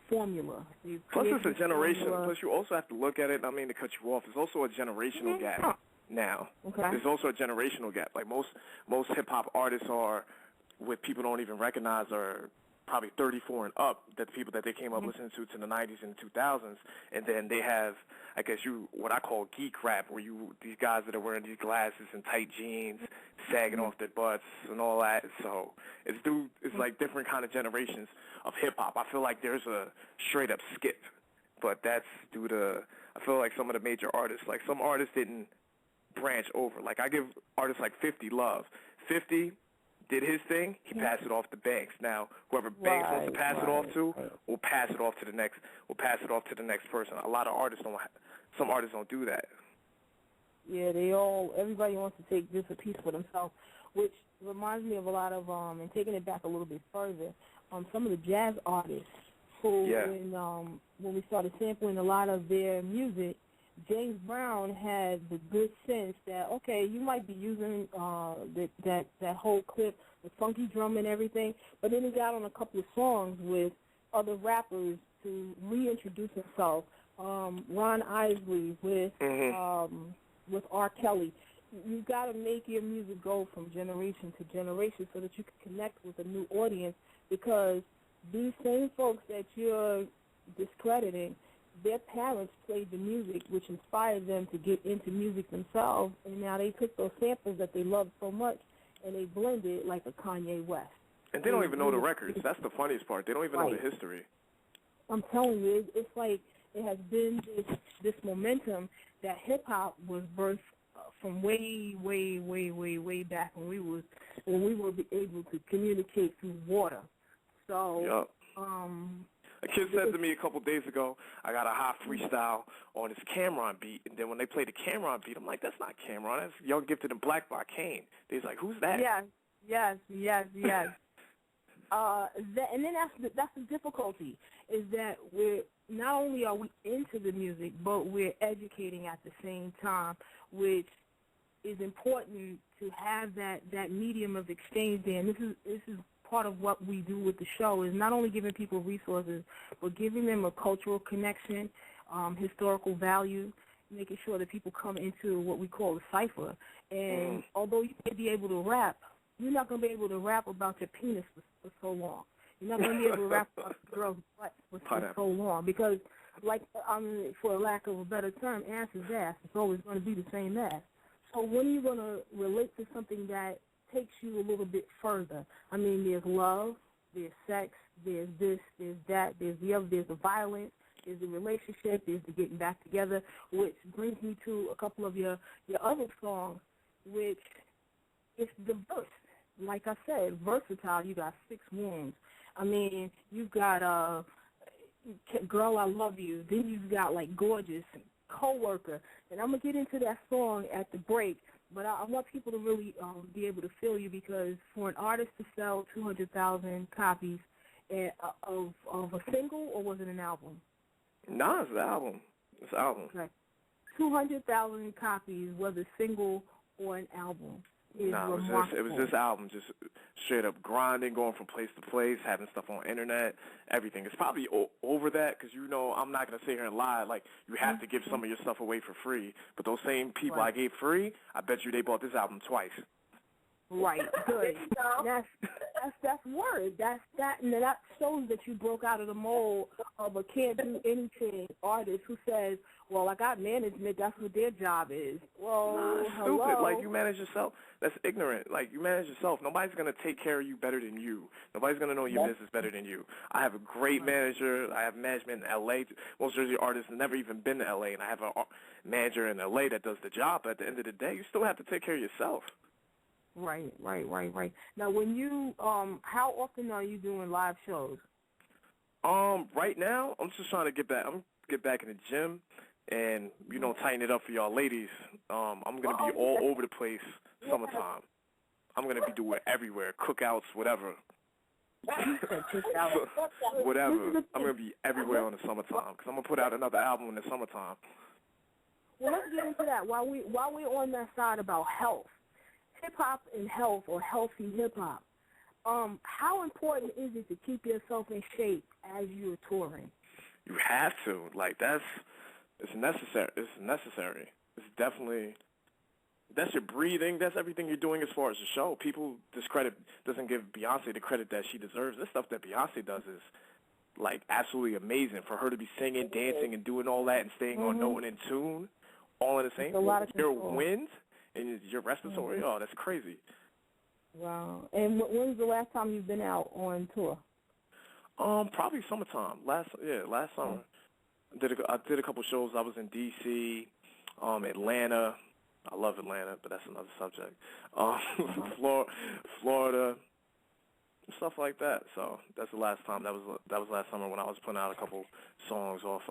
formula. Plus, it's a generation. Plus, you also have to look at it. I mean to cut you off. There's also a generational gap now. Okay. There's also a generational gap. Like most hip hop artists are, what people don't even recognize, are probably 34 and up. That the people that they came up listening to the 90s and 2000s, and then they have, I guess, what I call geek rap, where these guys that are wearing these glasses and tight jeans, sagging off their butts and all that. So it's like different kind of generations of hip hop. I feel like there's a straight up skip, but that's due to, I feel like some of the major artists, like some artists didn't branch over. Like I give artists like 50 love. 50 did his thing, he passed it off to Banks. Now, whoever Banks wants to pass it off to, will pass it off to the next. Will pass it off to the next person. A lot of artists don't. Some artists don't do that. Yeah, everybody wants to take just a piece for themselves, which reminds me of a lot of, and taking it back a little bit further, some of the jazz artists who, when we started sampling a lot of their music, James Brown had the good sense that, okay, you might be using that whole clip, the funky drum and everything, but then he got on a couple of songs with other rappers to reintroduce himself. Ron Isley with R. Kelly. you got to make your music go from generation to generation so that you can connect with a new audience, because these same folks that you're discrediting, their parents played the music, which inspired them to get into music themselves, and now they took those samples that they loved so much and they blended like a Kanye West. And they don't even know the records. That's the funniest part. They don't even know the history. I'm telling you, it's like it has been this momentum that hip-hop was birthed from way back when we were able to communicate through water. So, a kid said to me a couple days ago, I got a hot freestyle on this Cameron beat, and then when they played the Cameron beat, I'm like, that's not Cameron, that's Young Gifted and Black by Kane. They was like, who's that? Yes. And then that's the difficulty, is that we're not only are we into the music, but we're educating at the same time, which is important to have that medium of exchange there. And this is part of what we do with the show, is not only giving people resources, but giving them a cultural connection, historical value, making sure that people come into what we call a cipher. And although you may be able to rap, you're not going to be able to rap about your penis for so long. You're not going to be able to rap about a girl's butt for so long, because, for lack of a better term, ass is ass. It's always going to be the same ass. So when are you going to relate to something that takes you a little bit further? I mean, there's love, there's sex, there's this, there's that, there's the other, there's the violence, there's the relationship, there's the getting back together, which brings me to a couple of your other songs, which is diverse. Like I said, versatile. You got 6 wounds. I mean, you've got Girl, I Love You. Then you've got, like, Gorgeous, Coworker. And I'm going to get into that song at the break. But I want people to really be able to feel you, because for an artist to sell 200,000 copies of a single, or was it an album? No, it's an album. It's an album. Okay. 200,000 copies, whether single or an album. No, it was this album, just straight up grinding, going from place to place, having stuff on internet, everything. It's probably over that, because I'm not going to sit here and lie. Like, you have to give some of your stuff away for free. But those same people I gave free, I bet you they bought this album twice. Right, good. That's word. That shows that you broke out of the mold of a can't do anything artist who says, well, I got management, that's what their job is. Well, hello. Stupid. Like, you manage yourself. That's ignorant. Like, you manage yourself. Nobody's going to take care of you better than you. Nobody's going to know your business better than you. I have a great manager. I have management in L.A. Most Jersey artists have never even been to L.A., and I have a manager in L.A. that does the job. But at the end of the day, you still have to take care of yourself. Right. Now, when you, how often are you doing live shows? Right now, I'm just trying to get back in the gym and, tighten it up for y'all ladies. I'm going to be all over the place summertime. I'm going to be doing everywhere, cookouts, whatever. Whatever. I'm going to be everywhere on the summertime, because I'm going to put out another album in the summertime. Well, let's get into that. While we're on that side about health, hip-hop and health, or healthy hip-hop, how important is it to keep yourself in shape as you're touring? You have to. Like, it's necessary. It's definitely, that's your breathing. That's everything you're doing as far as the show. People doesn't give Beyonce the credit that she deserves. This stuff that Beyonce does is, like, absolutely amazing. For her to be singing, dancing, and doing all that and staying on note and in tune, all in the same place. Your wind and your respiratory, oh, that's crazy. Wow. And when's the last time you've been out on tour? Probably summertime. Last summer. I did a couple shows. I was in D.C., Atlanta. I love Atlanta, but that's another subject. Florida, stuff like that. So that's the last time. That was last summer when I was putting out a couple songs off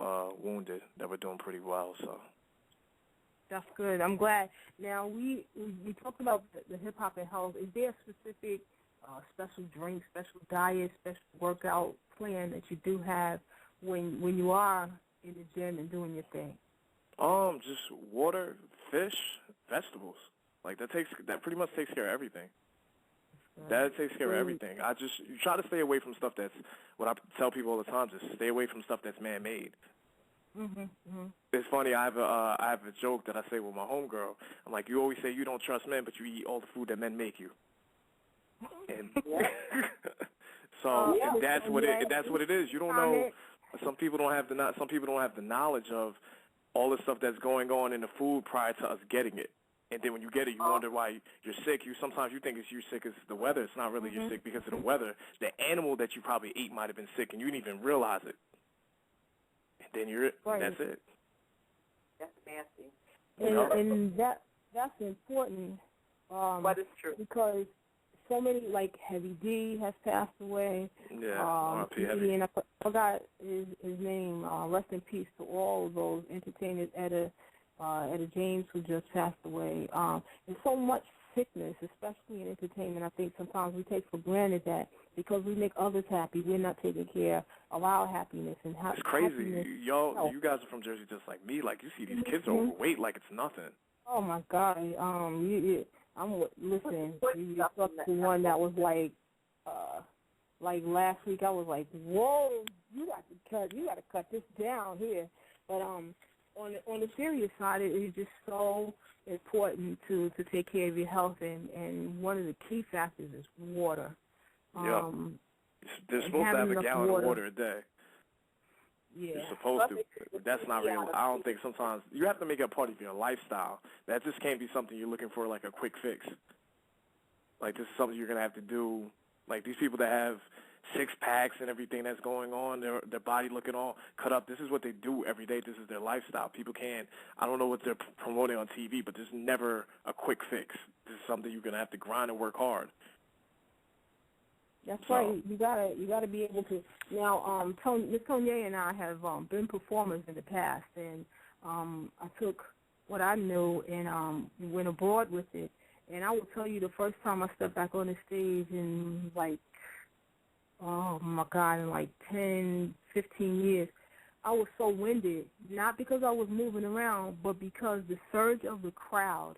Wounded that were doing pretty well. So. That's good. I'm glad. Now, we talked about the hip-hop and health. Is there a specific special drink, special diet, special workout plan that you do have when you are in the gym and doing your thing? Just water, fish, vegetables. Like, that pretty much takes care of everything. That takes care of everything. You try to stay away from stuff that's, what I tell people all the time, just stay away from stuff that's man-made. It's funny. I have a joke that I say with my homegirl. I'm like, you always say you don't trust men, but you eat all the food that men make you. And so that's what it is. You don't know. Some people don't have the knowledge of all the stuff that's going on in the food prior to us getting it. And then when you get it, you wonder why you're sick. Sometimes you think you're sick as the weather. It's not really you're sick because of the weather. The animal that you probably ate might have been sick, and you didn't even realize it. And then that's it. That's nasty. And that's important. But it's true. Because so many, like Heavy D has passed away. Yeah, Heavy. And I forgot his name. Rest in peace to all of those entertainers. Etta James, who just passed away. There's so much sickness, especially in entertainment. I think sometimes we take for granted that because we make others happy, we're not taking care of our happiness and it's crazy. Y'all, you guys are from Jersey just like me. Like, you see these kids are overweight like it's nothing. Oh my God. Listen, you talked to one that was like last week. I was like, whoa, you got to cut this down here. But on the serious side, it is just so important to take care of your health, and one of the key factors is water. They're supposed to have a gallon of water a day. Yeah. You're supposed to. But that's not real. I don't think sometimes you have to make it a part of your lifestyle. That just can't be something you're looking for like a quick fix. Like, this is something you're going to have to do. Like, these people that have six-packs and everything that's going on, their body looking all cut up, this is what they do every day. This is their lifestyle. People can't, I don't know what they're promoting on TV, but there's never a quick fix. This is something you're going to have to grind and work hard. That's right. You gotta be able to. Now, Miss Tonya and I have been performers in the past, and I took what I knew and went abroad with it. And I will tell you, the first time I stepped back on the stage in oh my God, in 10, 15 years, I was so winded. Not because I was moving around, but because the surge of the crowd,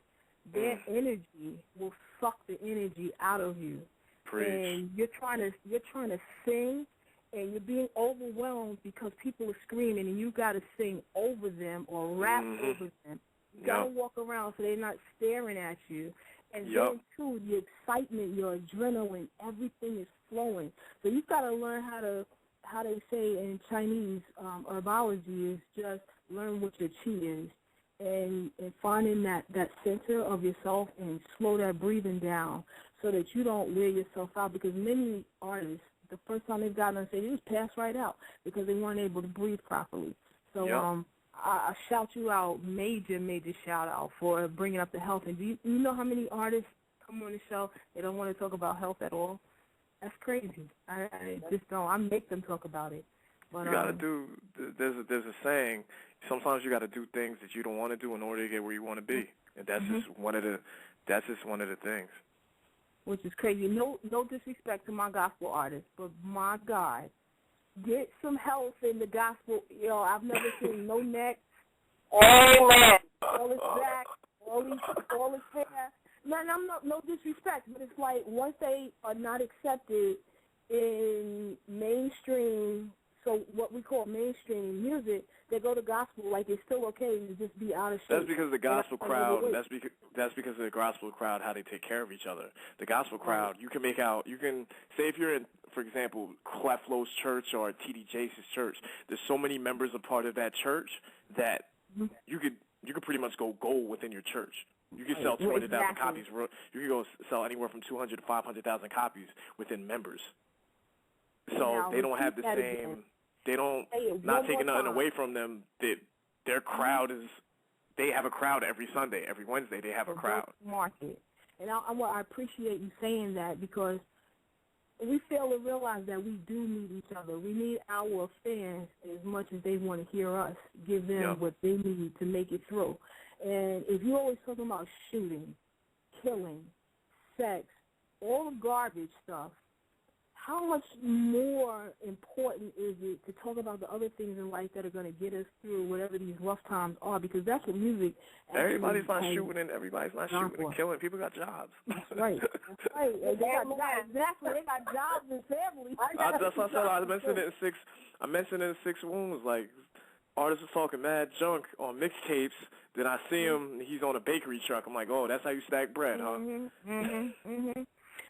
their energy will suck the energy out of you. Preach. And you're trying to sing, and you're being overwhelmed because people are screaming, and you got to sing over them or rap over them. You got to walk around so they're not staring at you. And then, too, the excitement, your adrenaline, everything is flowing. So you've got to learn how they say in Chinese herbology is just learn what your chi is. And finding that center of yourself and slow that breathing down so that you don't wear yourself out, because many artists, the first time they've gotten on stage, they just pass right out because they weren't able to breathe properly. So I shout you out, major shout out for bringing up the health. And do you know how many artists come on the show, they don't want to talk about health at all? That's crazy. I just don't. I make them talk about it. But, you got to do, there's a saying, sometimes you got to do things that you don't want to do in order to get where you want to be. And that's just one of the things. Which is crazy. No disrespect to my gospel artists, but my God, get some health in the gospel. I've never seen no neck. Amen. All his back, all his hair. No disrespect, but it's like once they are not accepted in mainstream, so what we call mainstream music, they go to gospel like it's still okay to just be out of shape. That's because the gospel crowd. That's because of the gospel crowd, how they take care of each other. The gospel crowd, you can say if you're in, for example, Cleflo's church or T.D. Jakes' church. There's so many members a part of that church that you could pretty much go gold within your church. You can sell 200,000 copies. You can go sell anywhere from 200 to 500,000 copies within members. So they don't have the same. They don't, not taking nothing away from them, their crowd is, they have a crowd every Sunday, every Wednesday they have a crowd. Market. And I appreciate you saying that, because we fail to realize that we do need each other. We need our fans as much as they want to hear us give them what they need to make it through. And if you're always talking about shooting, killing, sex, all the garbage stuff, how much more important is it to talk about the other things in life that are going to get us through whatever these rough times are? Because that's what music. Everybody's not shooting and killing. People got jobs. That's right. That's right. They got jobs. Exactly. They got jobs and families. I mentioned it in 6 Wounds. Like, artists are talking mad junk on mixtapes. Then I see him, he's on a bakery truck. I'm like, oh, that's how you stack bread, huh?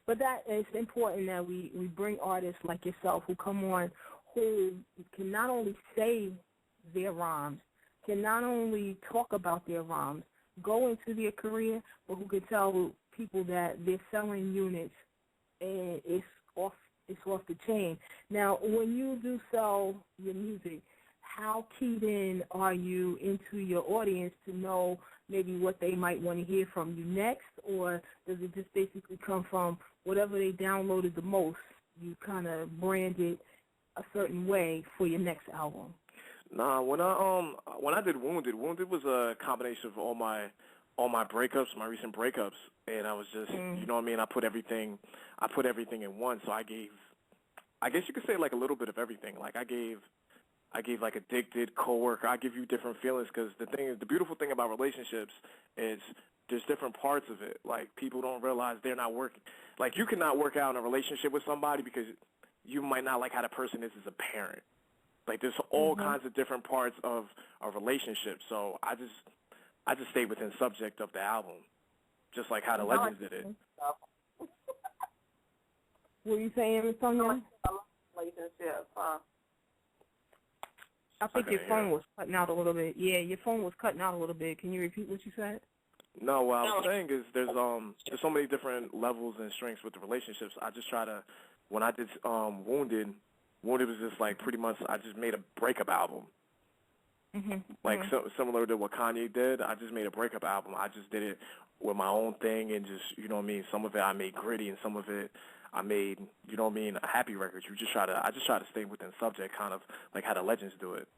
But that is important that we bring artists like yourself who come on, who can not only say their rhymes, can not only talk about their rhymes, go into their career, but who can tell people that they're selling units and it's off the chain. Now, when you do sell your music, how keyed in are you into your audience to know maybe what they might want to hear from you next, or does it just basically come from whatever they downloaded the most, you kind of brand it a certain way for your next album? Nah, when I did Wounded was a combination of all my breakups, my recent breakups, and I was just, you know what I mean, I put everything in one. So I guess you could say like a little bit of everything. Like I gave like Addicted, Coworker. I give you different feelings, because the beautiful thing about relationships is there's different parts of it. Like people don't realize they're not working. Like you cannot work out in a relationship with somebody because you might not like how the person is as a parent. Like there's all kinds of different parts of a relationship. So I just stayed within subject of the album, just like how the Legends did it. What are you saying, Sonia? Relationship, I think your phone was cutting out a little bit. Yeah, your phone was cutting out a little bit. Can you repeat what you said? No, what I was saying is there's so many different levels and strengths with the relationships. I just try to, when I did Wounded was just like pretty much I just made a breakup album. Like similar to what Kanye did, I just made a breakup album. I just did it with my own thing, and just, you know what I mean, some of it I made gritty, and some of it I made, you know what I mean, a happy record. I just try to stay within subject, kind of like how the Legends do it.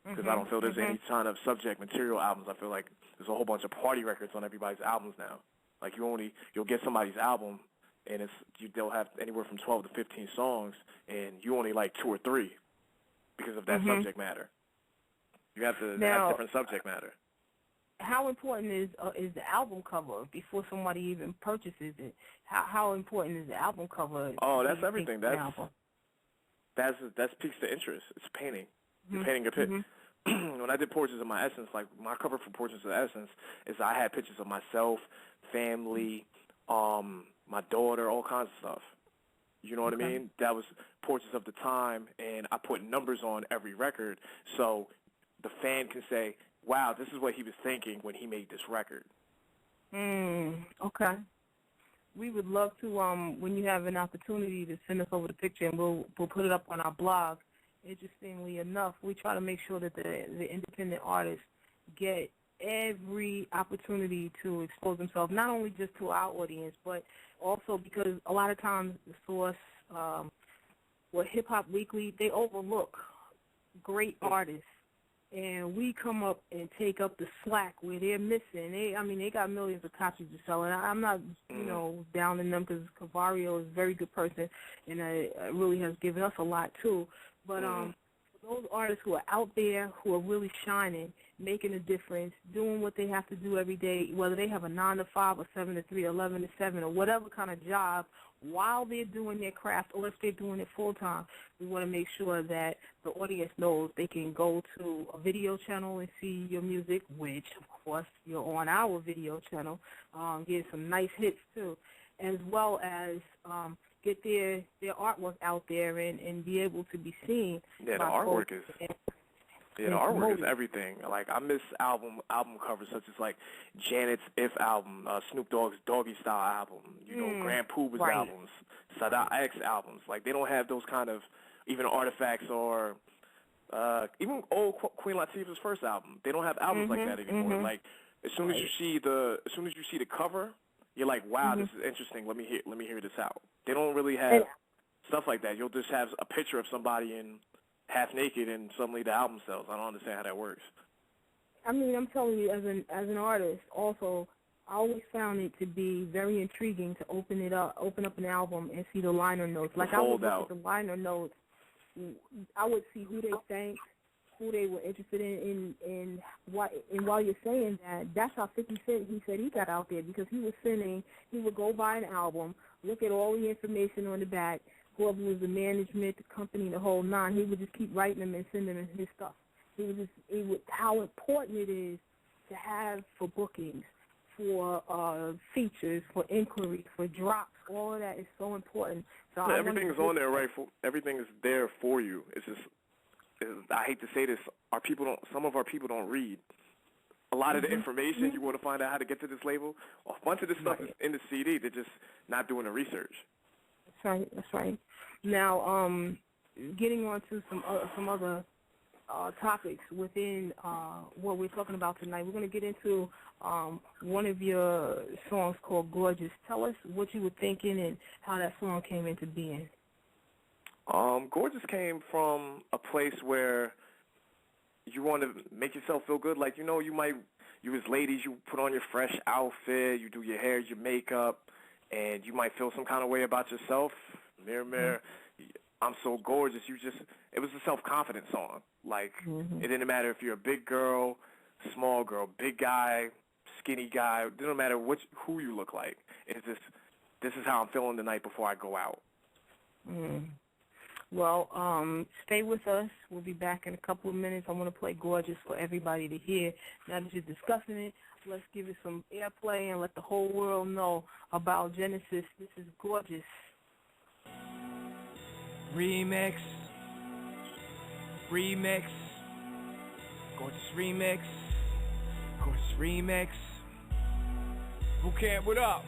Because I don't feel there's any kind of subject material albums. I feel like there's a whole bunch of party records on everybody's albums now. Like you'll get somebody's album, and they'll have anywhere from 12 to 15 songs, and you only like 2 or 3 because of that subject matter. You have to have different subject matter. How important is the album cover before somebody even purchases it? How important is the album cover? Oh, that's everything. That's piques the interest. It's painting. You're painting a picture. When I did Portraits of My Essence, like my cover for Portraits of Essence is I had pictures of myself, family, my daughter, all kinds of stuff. You know what I mean? That was portraits of the time, and I put numbers on every record so the fan can say, wow, this is what he was thinking when he made this record. Okay. We would love to, when you have an opportunity, to send us over the picture, and we'll put it up on our blog. Interestingly enough, we try to make sure that the independent artists get every opportunity to expose themselves, not only just to our audience, but also because a lot of times the Source, or Hip Hop Weekly, they overlook great artists. And we come up and take up the slack where they're missing. They got millions of copies to sell, and I'm not, downing them, because Cavario is a very good person, and really has given us a lot too. But for those artists who are out there, who are really shining, making a difference, doing what they have to do every day, whether they have a 9 to 5 or 7 to 3, 11 to 7, or whatever kind of job, while they're doing their craft, or if they're doing it full time, we want to make sure that the audience knows they can go to a video channel and see your music, which, of course, you're on our video channel, get some nice hits too, as well as get their artwork out there and be able to be seen. Yeah, the artwork is... Yeah, the artwork is everything. Like, I miss album covers such as, like, Janet's If album, Snoop Dogg's Doggy Style album, Grand Pooba's albums, Sadat X albums. Like, they don't have those kind of, even Artifacts or even old Queen Latifah's first album. They don't have albums like that anymore. Like, as soon as you see the cover, you're like, wow, this is interesting. Let me hear this out. They don't really have stuff like that. You'll just have a picture of somebody in half naked, and suddenly the album sells. I don't understand how that works. I mean, I'm telling you, as an artist, also, I always found it to be very intriguing to open up an album and see the liner notes. Like, I would look at the liner notes. I would see who they thanked, who they were interested in, and while you're saying that, that's how 50 Cent, he said he got out there, because he would go buy an album, look at all the information on the back, whoever was the management, the company, the whole nine, he would just keep writing them and sending them his stuff. how important it is to have for bookings, for features, for inquiries, for drops. All of that is so important. So everything is on there, right? Everything is there for you. It's just, I hate to say this, some of our people don't read. A lot of the information you want to find out how to get to this label, a bunch of this stuff is in the CD. They're just not doing the research. That's right. Now, getting on to some other topics within what we're talking about tonight. We're going to get into one of your songs called Gorgeous. Tell us what you were thinking and how that song came into being. Gorgeous came from a place where you want to make yourself feel good. Like, you as ladies, you put on your fresh outfit, you do your hair, your makeup, and you might feel some kind of way about yourself. Mirror, mirror, I'm so gorgeous. It was a self-confidence song. Like, it didn't matter if you're a big girl, small girl, big guy, skinny guy. It didn't matter who you look like. It's just, this is how I'm feeling the night before I go out. Well, stay with us. We'll be back in a couple of minutes. I want to play Gorgeous for everybody to hear. Now that you're discussing it, let's give it some airplay and let the whole world know about Genesis. This is Gorgeous. Remix. Gorgeous remix. Gorgeous remix. BootCamp, what up?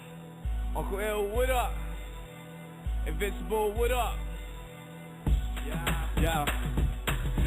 Uncle L, what up? Invincible, what up? Yeah.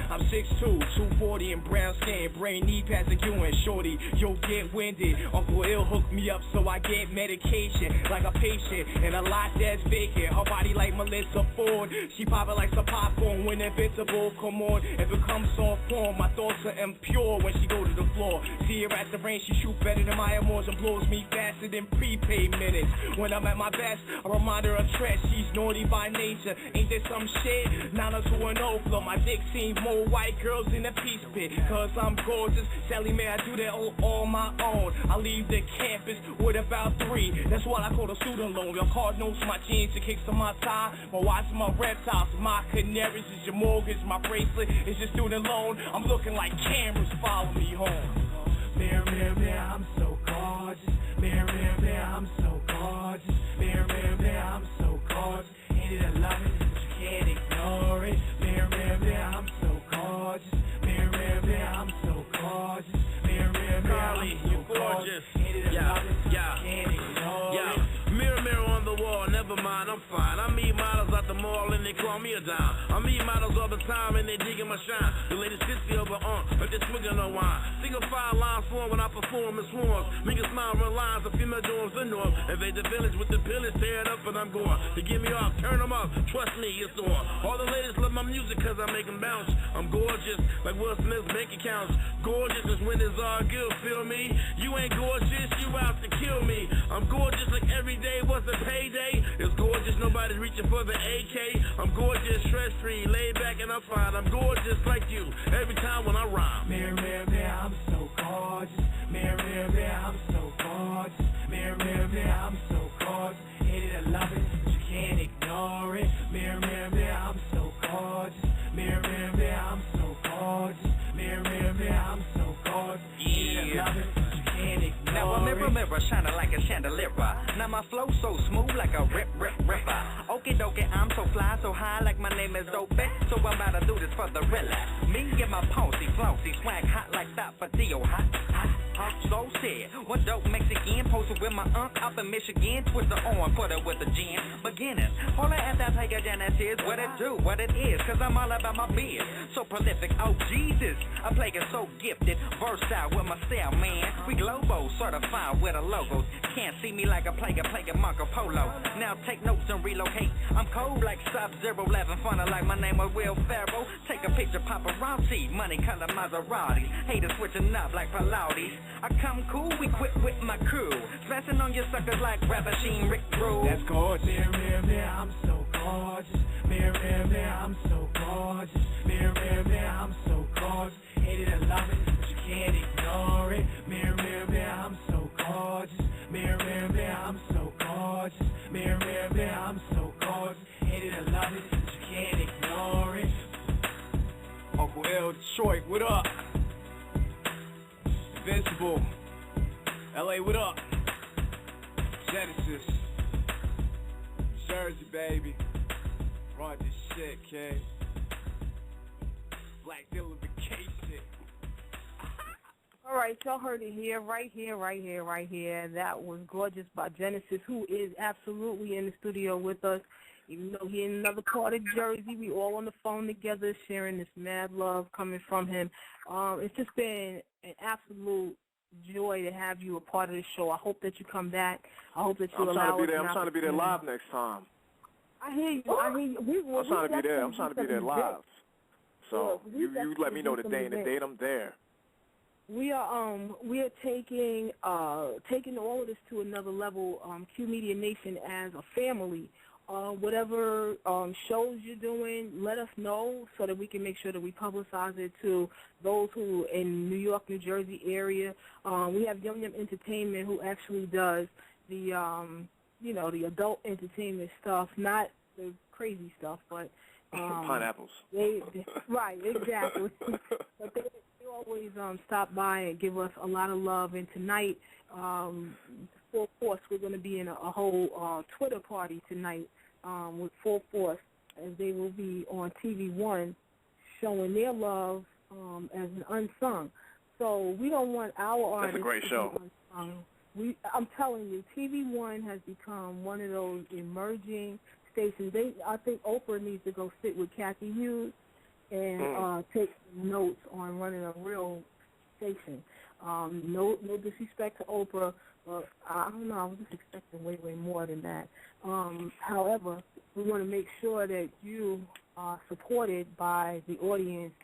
I'm 6'2", 240 and brown skin, brain knee pads like you and shorty. You'll get winded. Uncle Ill hooked me up so I get medication like a patient and a lot that's vacant. Her body like Melissa Ford. She poppin' like some popcorn when Invincible come on. If it comes on form, my thoughts are impure when she go to the floor. See her at the range, she shoot better than Maya Moores and blows me faster than prepaid minutes. When I'm at my best, I remind her of Tresh. She's naughty by nature. Ain't there some shit? 90210 flow. My dick seems more white girls in a peace pit, cause I'm gorgeous. Sally Mae, I do that all my own. I leave the campus with about 3. That's what I call a student loan. Your card notes, my jeans, the kicks on my tie, my watch, my reptiles, my canaries is your mortgage, my bracelet is your student loan. I'm looking like cameras follow me home. Mirror, mirror, mirror, I'm so gorgeous. Mirror, mirror, mirror, I'm so gorgeous. Mirror, mirror, mirror, I'm so gorgeous. Hate it, I love it, but you can't ignore it. Mirror, mirror, mirror, I'm so gorgeous. Mirror, mirror, mirror, I'm so gorgeous. Mirror, mirror, mirror, I'm so gorgeous. Hate it, I love it, but you can't ignore it. Mirror, mirror on the wall, never mind, I'm fine. I meet models at the mall and they call me a dime. I meet models all the time and they digging my shine. The latest 50 over but they swigging no wine. Single file lines form when I perform in swarms. Niggas smile, run lines, the female dorms the north. Invade the village with the pillage, tear it up and I'm going. To get me off, turn them up, trust me, it's on. All the ladies love my music cause I make them bounce. I'm gorgeous, like Will Smith's bank accounts. Gorgeous as when it's all good, feel me? You ain't gorgeous, you out to kill me. I'm gorgeous like every day was a payday. It's gorgeous, nobody's reaching for the AK. I'm gorgeous, stress-free, laid back and I'm fine. I'm gorgeous like you, every time when I rhyme. Mirror, mirror, mirror, I'm so gorgeous. Mirror, mirror, mirror, I'm so gorgeous. Mirror, mirror, mirror, I'm so gorgeous. Hate it, I love it, but you can't ignore it. Mirror, mirror, mirror, I'm so gorgeous. Mirror, mirror, mirror, I'm so gorgeous. Mirror, mirror, mirror, I'm so gorgeous. Hate it, I love it, but you can't ignore it. Now a mirror, mirror, shining like a chandelier. Now my flow so smooth like a ripper. Okie dokie, I'm so fly, so high like my name is Dope. So I'm about to do this for the real life. Me and my posy, flossy, swag hot like that for Dio. Hot, so shit. What dope Mexican posted with my up in Michigan. Twist the on, put it with the gin. Beginners, all I have to take a Genesis. What it do, what it is, cause I'm all about my biz. So prolific, oh Jesus. I play it so gifted, versatile with my style, man. We Globo, certified with a logo. Can't see me like a player, Marco Polo. Now take notes and relocate. I'm cold like Sub-Zero, 11, funny like my name was Will Ferrell. Take a picture, paparazzi, money color Maserati. Haters switching up like Pilates. I come cool, we quit with my crew. Smashing on your suckers like Rapper Sheen, Rick Brew. That's gorgeous. Mirror, mirror, mirror, I'm so gorgeous. Mirror, mirror, mirror, I'm so gorgeous. Mirror, mirror, mirror, I'm so gorgeous. Hate it, I love it, but you can't ignore it. Mirror, mirror, mirror, I'm so gorgeous. Mirror, mirror, mirror, I'm so gorgeous. Mirror, mirror, mirror, I'm so gorgeous. Hate it, I love it, but you can't ignore it. Uncle L, the Detroit, what up? Invincible. LA, what up? Genesis. Jersey, baby. Run this shit, kid. Black Dylan vacation. All right, y'all heard it here, right here. That was Gorgeous by Genesis, who is absolutely in the studio with us. Even though he's in another part of Jersey, we all on the phone together, sharing this mad love coming from him. It's just been an absolute joy to have you a part of the show. I hope that you come back. I hope that you I'm allow us. I'm trying to be there live next time. I hear you. I'm trying to be there. I'm trying to be there live. So you let me know the day and the date I'm there. We are taking all of this to another level. QMedia Nation as a family. Whatever shows you're doing, let us know so that we can make sure that we publicize it to those who in New York, New Jersey area. We have Yum Yum Entertainment who actually does the the adult entertainment stuff, not the crazy stuff, but pineapples. Right, exactly. But they always stop by and give us a lot of love. And tonight, full force, we're going to be in a whole Twitter party tonight with full force, as they will be on TV One showing their love as an unsung. So we don't want our artists. That's a great show. I'm telling you, TV One has become one of those emerging stations. I think Oprah needs to go sit with Kathy Hughes and take notes on running a real station. No disrespect to Oprah, but I don't know. I was just expecting way more than that. However, we want to make sure that you are supported by the audience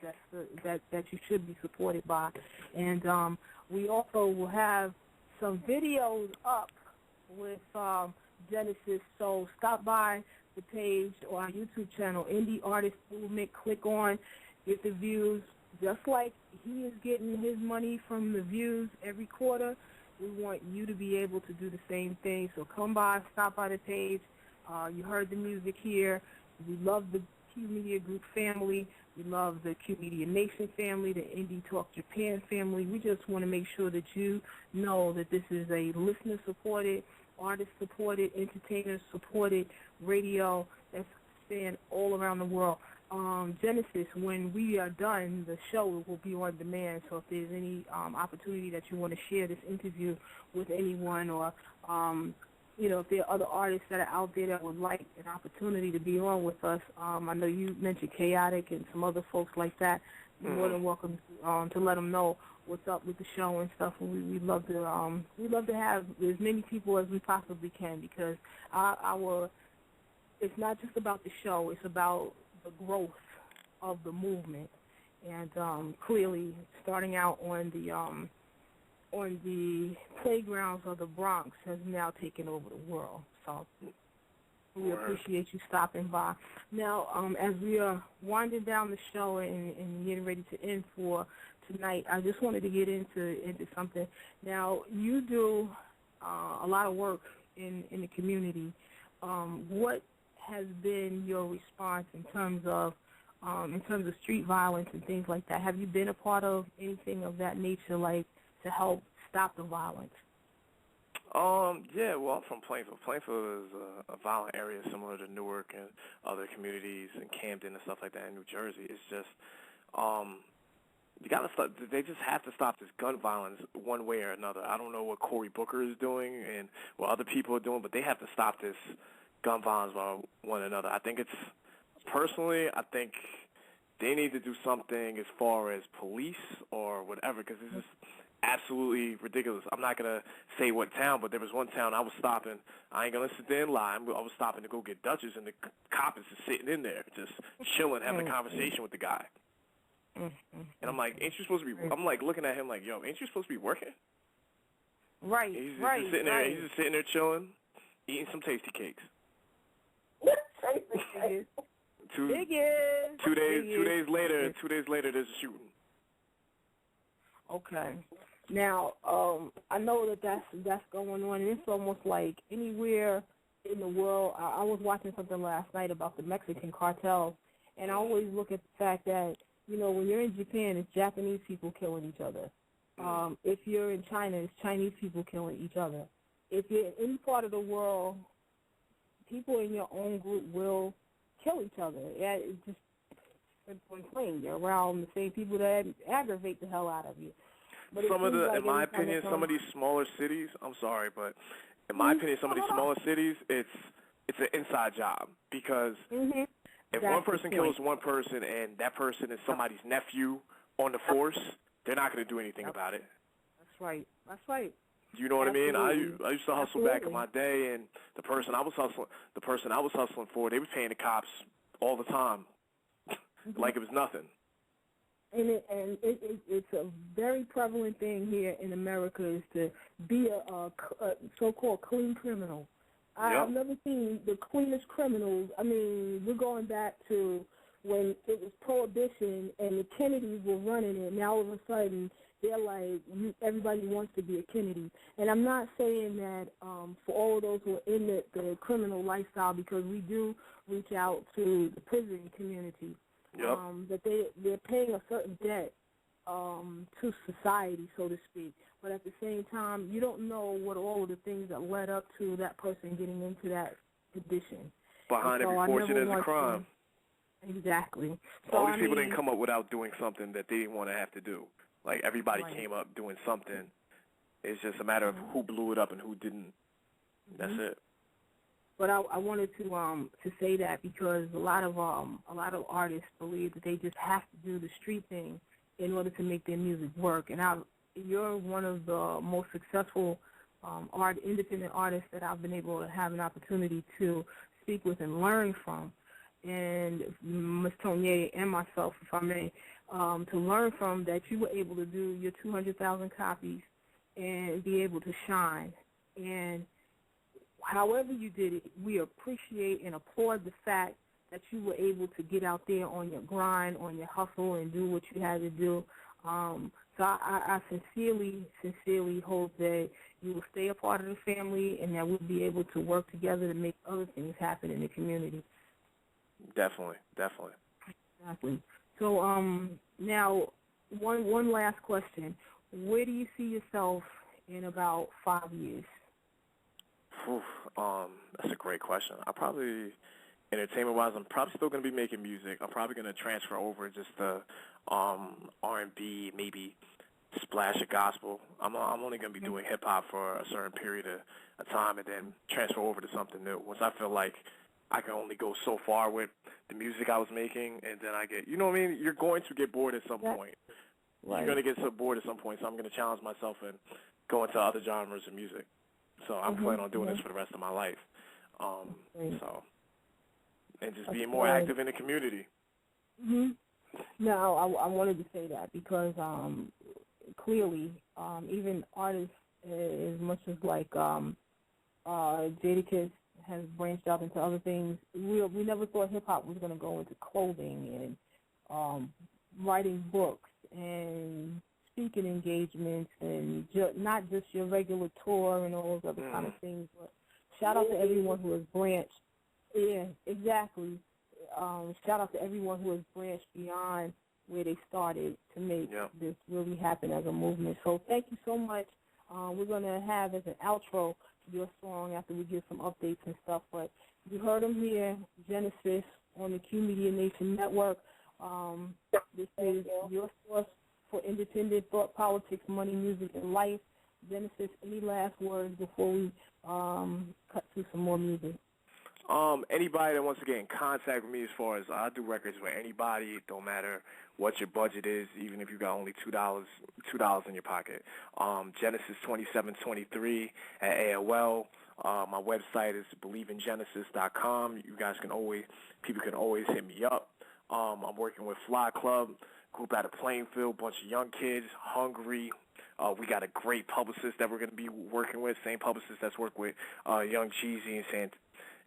that you should be supported by, and we also will have some videos up with Genesis. So stop by the page or our YouTube channel, Indie Artist Movement. Click on, get the views. Just like he is getting his money from the views every quarter, we want you to be able to do the same thing. So come by, stop by the page. You heard the music here. We love the QMedia Group family. We love the QMedia Nation family, the Indie Talk Japan family. We just want to make sure that you know that this is a listener-supported, artist-supported, entertainer-supported radio that's spanned all around the world. Genesis, when we are done, the show will be on demand. So if there's any opportunity that you want to share this interview with anyone, or if there are other artists that are out there that would like an opportunity to be on with us, I know you mentioned Chaotic and some other folks like that. You're more than welcome to let them know what's up with the show and stuff. And we'd love to have as many people as we possibly can, because it's not just about the show; it's about the growth of the movement, and clearly starting out on the playgrounds of the Bronx has now taken over the world. So we appreciate you stopping by. Now, as we are winding down the show and getting ready to end for tonight, I just wanted to get into something. Now, you do a lot of work in the community. What has been your response in terms of street violence and things like that? Have you been a part of anything of that nature, like to help stop the violence? Yeah, well, I'm from Plainfield. Plainfield is a violent area similar to Newark and other communities in Camden and stuff like that in New Jersey. It's just, you gotta stop. They just have to stop this gun violence one way or another. I don't know what Cory Booker is doing and what other people are doing, but they have to stop this gun violence by one another. I think I think they need to do something as far as police or whatever, because this is absolutely ridiculous. I'm not going to say what town, but there was one town I was stopping. I ain't going to sit there and lie. I was stopping to go get Dutchess, and the cop is just sitting in there, just chilling, having a conversation with the guy. And I'm like, ain't you supposed to be, I'm like looking at him like, yo, ain't you supposed to be working? Right, he's just sitting there, he's just sitting there chilling, eating some tasty cakes. Two days later, there's a shooting. Okay. Now, I know that's going on, and it's almost like anywhere in the world. I was watching something last night about the Mexican cartels, and I always look at the fact that You know, when you're in Japan, it's Japanese people killing each other. If you're in China, it's Chinese people killing each other. If you're in any part of the world, people in your own group will kill each other. Yeah, it's just plain. You're around the same people that aggravate the hell out of you. But some of the, in my opinion, some of these smaller cities, I'm sorry, but in my opinion, some of these smaller cities, it's an inside job because if one person kills one person and that person is somebody's nephew on the force, they're not going to do anything about it. That's right. That's right. You know what I mean? I used to hustle back in my day, and the person I was hustling for, they were paying the cops all the time, like it was nothing. And it's a very prevalent thing here in America is to be a so-called clean criminal. I've never seen the cleanest criminals. I mean, we're going back to when it was Prohibition and the Kennedys were running it. Now all of a sudden they're like, everybody wants to be a Kennedy. And I'm not saying that for all of those who are in the criminal lifestyle, because we do reach out to the prison community. That they're paying a certain debt to society, so to speak. But at the same time, you don't know what all of the things that led up to that person getting into that condition. Behind every fortune is a crime. Exactly. So all these people didn't come up without doing something that they didn't want to have to do. Like, everybody came up doing something. It's just a matter of who blew it up and who didn't. That's it. But I wanted to say that because a lot of artists believe that they just have to do the street thing in order to make their music work. And you're one of the most successful independent artists that I've been able to have an opportunity to speak with and learn from. And Ms. Tonier and myself, if I may, to learn from that you were able to do your 200,000 copies and be able to shine. And however you did it, we appreciate and applaud the fact that you were able to get out there on your grind, on your hustle, and do what you had to do. So I sincerely hope that you will stay a part of the family and that we'll be able to work together to make other things happen in the community. Definitely. Exactly. So now, one last question. Where do you see yourself in about 5 years? That's a great question. Entertainment-wise, I'm probably still going to be making music. I'm probably going to transfer over just the R&B, maybe splash of gospel. I'm only going to be doing hip-hop for a certain period of time and then transfer over to something new. Once I feel like I can only go so far with the music I was making, and then I get, you know what I mean? You're going to get bored at some point. Right. You're going to get so bored at some point, so I'm going to challenge myself and go into other genres of music. So I'm planning on doing this for the rest of my life. And just being more active in the community. No, I wanted to say that because clearly, even artists as much as like Jadakiss has branched out into other things. We never thought hip hop was going to go into clothing and writing books and speaking engagements and not just your regular tour and all those other kind of things. But shout out to everyone who has branched. Yeah, exactly. Shout out to everyone who has branched beyond where they started to make this really happen as a movement. So thank you so much. We're going to have as an outro your song after we give some updates and stuff. But you heard them here, Genesis on the QMEDIA Nation Network. This is your source for independent thought, politics, money, music, and life. Genesis, any last words before we cut to some more music? Anybody that wants to get in contact with me, as far as I do records with anybody, it don't matter what your budget is, even if you got only $2 in your pocket. Genesis2723 at AOL. My website is believeingenesis.com. People can always hit me up. I'm working with Fly Club, group out of Plainfield, bunch of young kids, hungry. We got a great publicist that we're going to be working with, same publicist that's worked with Young Jeezy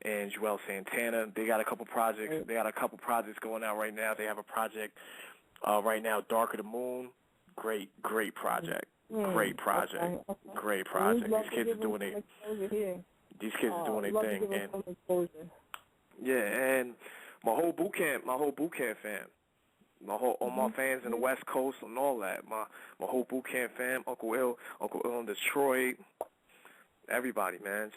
and Joel Santana. They got a couple projects. They got a couple projects going out right now. They have a project right now, Dark of the Moon. Great project. Great project. Great project. These kids are doing their thing. And yeah, and my whole boot camp fam. all my fans in the West Coast and all that. My whole boot camp fam, Uncle Ill in Detroit, everybody, man.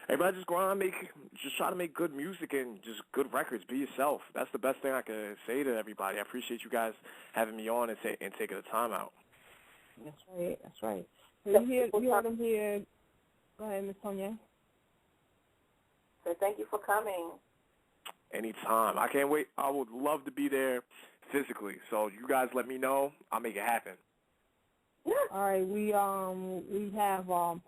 Everybody just go out and just try to make good music and just good records. Be yourself. That's the best thing I can say to everybody. I appreciate you guys having me on and taking the time out. That's right. That's right. So you heard them here. Go ahead, Ms. Tonya. So thank you for coming. Anytime. I can't wait. I would love to be there physically. So you guys let me know. I'll make it happen. All right. We have a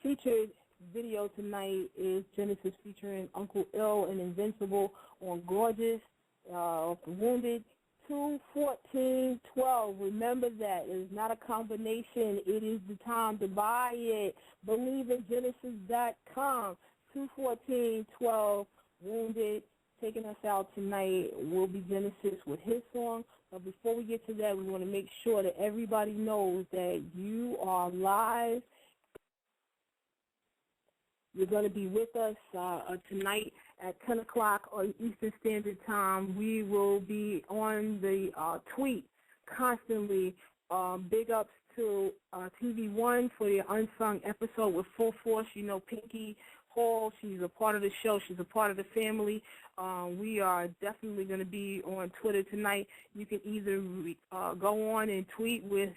featured video tonight is Genesis featuring Uncle Ill and Invincible on Gorgeous, Wounded. 2-14-12. Remember that. It is not a combination. It is the time to buy it. BelieveInGenesis.com. 2-14-12. Wounded. Taking us out tonight will be Genesis with his song. But before we get to that, we want to make sure that everybody knows that you are live. You're going to be with us tonight at 10 o'clock on Eastern Standard Time. We will be on the tweet constantly. Big ups to TV One for the Unsung episode with Full Force. You know, Pinky Hall, she's a part of the show. She's a part of the family. We are definitely going to be on Twitter tonight. You can either go on and tweet with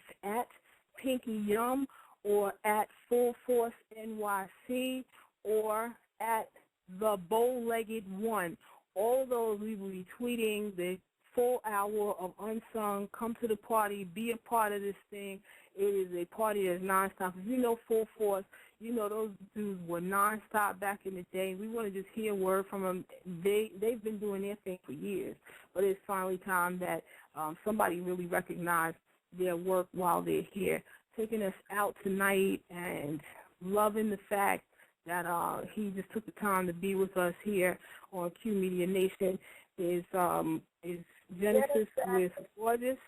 @PinkyYum or @FullForceNYC or @The Bow-Legged One. All of those we will be tweeting the full hour of Unsung. Come to the party. Be a part of this thing. It is a party that's nonstop. If you know Full Force, you know those dudes were nonstop back in the day. We want to just hear word from them. They've been doing their thing for years, but it's finally time that somebody really recognized their work while they're here. Taking us out tonight and loving the fact that he just took the time to be with us here on QMedia Nation is Genesis with Gorgeous.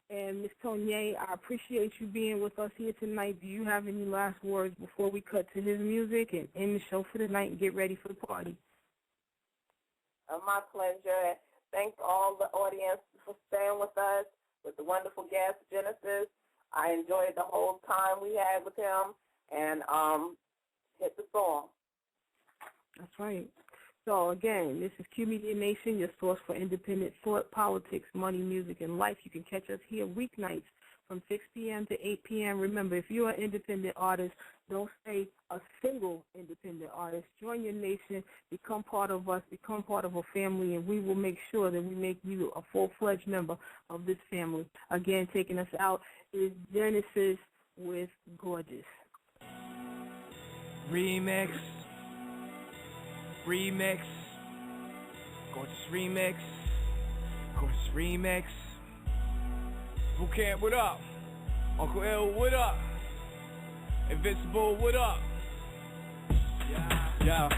And Ms. Tonya, I appreciate you being with us here tonight. Do you have any last words before we cut to his music and end the show for the night and get ready for the party? My pleasure. Thanks all the audience for staying with us, with the wonderful guest, Genesis. I enjoyed the whole time we had with him, and hit the song. That's right. So, again, this is QMedia Nation, your source for independent thought, politics, money, music, and life. You can catch us here weeknights from 6 p.m. to 8 p.m. Remember, if you're an independent artist, don't stay a single independent artist. Join your nation, become part of us, become part of a family, and we will make sure that we make you a full-fledged member of this family. Again, taking us out is Genesis with Gorgeous. Remix. Gorgeous remix. Gorgeous remix. Boot Camp, what up? Uncle L, what up? Invincible, what up? Yeah.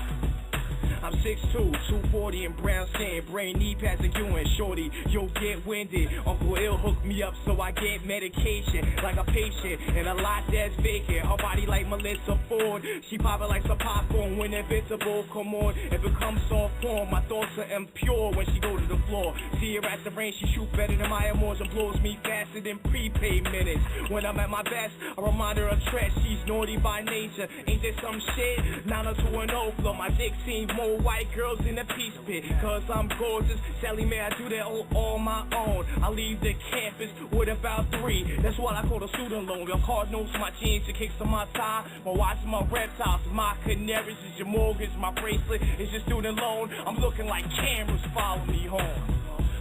I'm 6'2", 240 and brown skin, brain knee pads like you and shorty. You'll get winded. Uncle Ill hooked me up so I get medication like a patient and a lot that's vacant. Her body like Melissa Ford. She poppin' like some popcorn when Invincible come on. It becomes soft form. My thoughts are impure when she go to the floor. See her at the range, she shoot better than my emotions and blows me faster than prepaid minutes. When I'm at my best, I remind her of Tresh. She's naughty by nature. Ain't there some shit? 90210 flow. My dick seems more white girls in the peace pit, cause I'm gorgeous. Sally Mae, I do that all my own. I leave the campus with about 3. That's what I call a student loan. Your card knows my jeans, the kicks on my tie. My watch, my reptiles, my canaries is your mortgage. My bracelet is your student loan. I'm looking like cameras follow me home.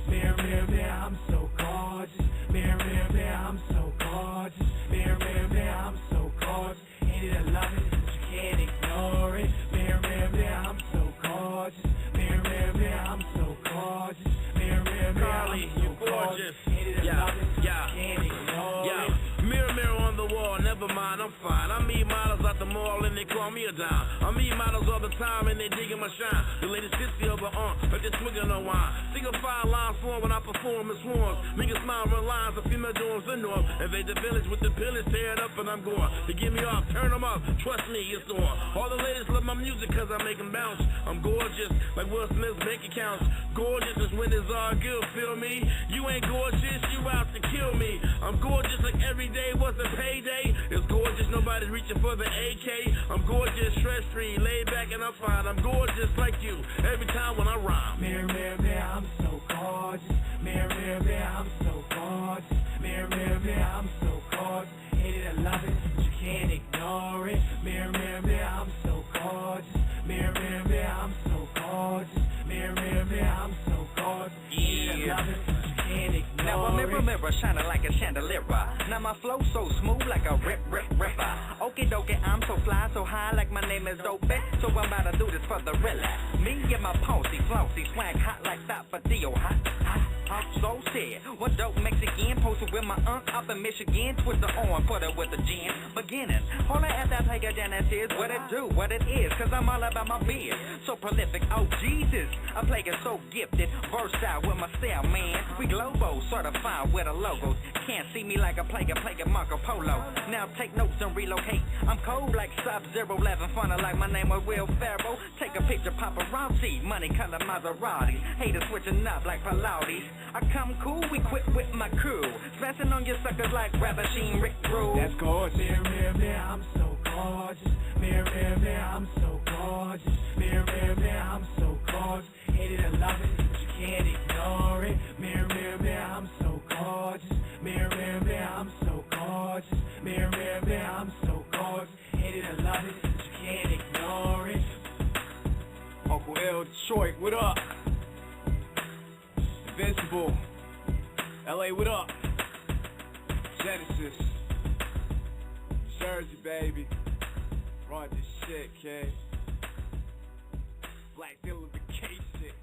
Mirror, mirror, mirror, I'm so gorgeous. Mirror, mirror, mirror, I'm so gorgeous. Mirror, mirror, mirror, I'm so gorgeous. Hate it, I love it, but you can't ignore it. Mirror, mirror, mirror, I'm so gorgeous. Mirror, mirror, mirror, I'm so gorgeous. Mirror, mirror, mirror, I'm so gorgeous. Hate it, I love it, but you can't ignore it. Mirror, mirror on the wall, never mind, I'm fine. I meet models out out the mall and they call me a dime. I meet models all the time and they digging my shine. The latest 50 of her but they swigging no wine. Think of 5 lines form when I perform in swarms. Make a smile, run lines, a female dorms the north. Invade the village with the pillage, tear it up and I'm going. They get me off, turn them up, trust me, it's on. All the ladies love my music cause I make them bounce. I'm gorgeous, like Will Smith's bank accounts. Gorgeous as when it's all good, feel me? You ain't gorgeous, you out to kill me. I'm gorgeous like every day was a payday. It's gorgeous, nobody's reaching for the AK. I'm gorgeous, stress-free, laid back and I'm fine. I'm gorgeous like you, every time when I rhyme. Mirror, mirror, mirror, I'm so gorgeous. Mirror, mirror, mirror, I'm so gorgeous. Mirror, mirror, mirror, I'm so gorgeous. Hate it, I love it, but you can't ignore it. Mirror, mirror, mirror, I'm so gorgeous. Mirror, mirror, mirror, I'm so gorgeous. Mirror, mirror, mirror, I'm so gorgeous. Hate it, I love it, but you can't ignore it. Now a mirror, mirror, shining like a chandelier. Now my flow so smooth like a ripper. Okie dokie, I'm so fly, so high like my name is Dope. So I'm about to do this for the real. Me and my posy, flossy, swag hot like Zappadio. Hot, so shit. What dope Mexican posted with my up in Michigan. Twist the on, put it with the gin. Beginning. All I have to play again is what it do, what it is. Cause I'm all about my beard. So prolific, oh Jesus. I play it so gifted. Versatile with my style, man. We Globo certified with the logos. Can't see me like a player Marco Polo. Now take notes and relocate. I'm cold like Sub-Zero 11. Funny like my name was Will Ferrell. Take a picture, paparazzi. Money color Maserati. Haters switching up like Pilates. I come cool, we quit with my crew. Smashing on your suckers like Rabasheen, Rick Drew. That's gorgeous. Mirror, mirror, mirror, I'm so gorgeous. Mirror, mirror, mirror, I'm so gorgeous. Mirror, mirror, mirror, I'm so gorgeous. Hate it, I love it, but you can't ignore it. Mirror, mirror, mirror, I'm so gorgeous. Mirror, mirror, mirror, I'm so gorgeous. Mirror, mirror, mirror, I'm so gorgeous. Hate it, I love it, but you can't ignore it. Uncle L, Detroit, what up? Invincible, LA, what up? Genesis, Jersey, baby. Run this shit, kid. Black Dylan vacation.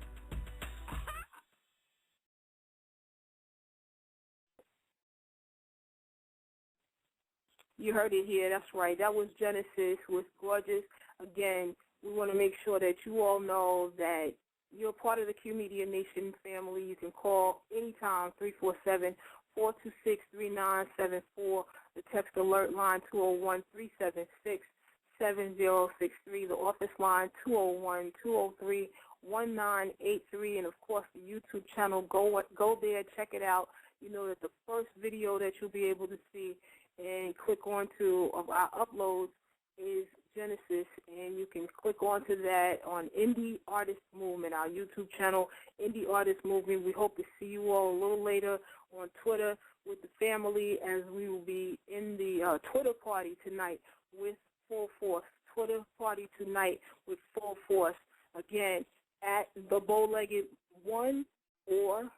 You heard it here. That's right. That was Genesis with Gorgeous. Again, we want to make sure that you all know that you're part of the QMEDIA Nation family. You can call anytime, 347-426-3974. The text alert line, 201-376-7063. The office line, 201-203-1983. And, of course, the YouTube channel. Go there, check it out. You know that the first video that you'll be able to see and click on to of our uploads is Genesis, and you can click onto that on Indie Artist Movement, our YouTube channel, Indie Artist Movement. We hope to see you all a little later on Twitter with the family, as we will be in the Twitter party tonight with full force. Twitter party tonight with full force. Again, at the Bowlegged One or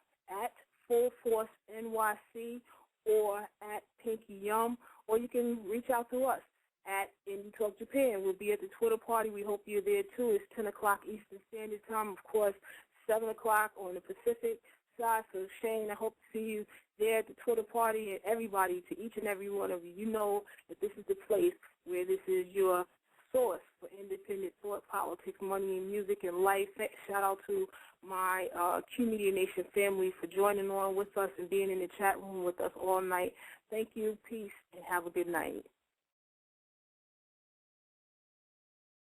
at Full Force NYC or at Pinky Yum, or you can reach out to us at Indie Talk Japan. We'll be at the Twitter party. We hope you're there, too. It's 10 o'clock Eastern Standard Time, of course, 7 o'clock on the Pacific side. So, Shane, I hope to see you there at the Twitter party, and everybody, to each and every one of you. You know that this is the place where this is your source for independent thought, politics, money, and music, and life. Shout out to my QMEDIA Nation family for joining on with us and being in the chat room with us all night. Thank you, peace, and have a good night.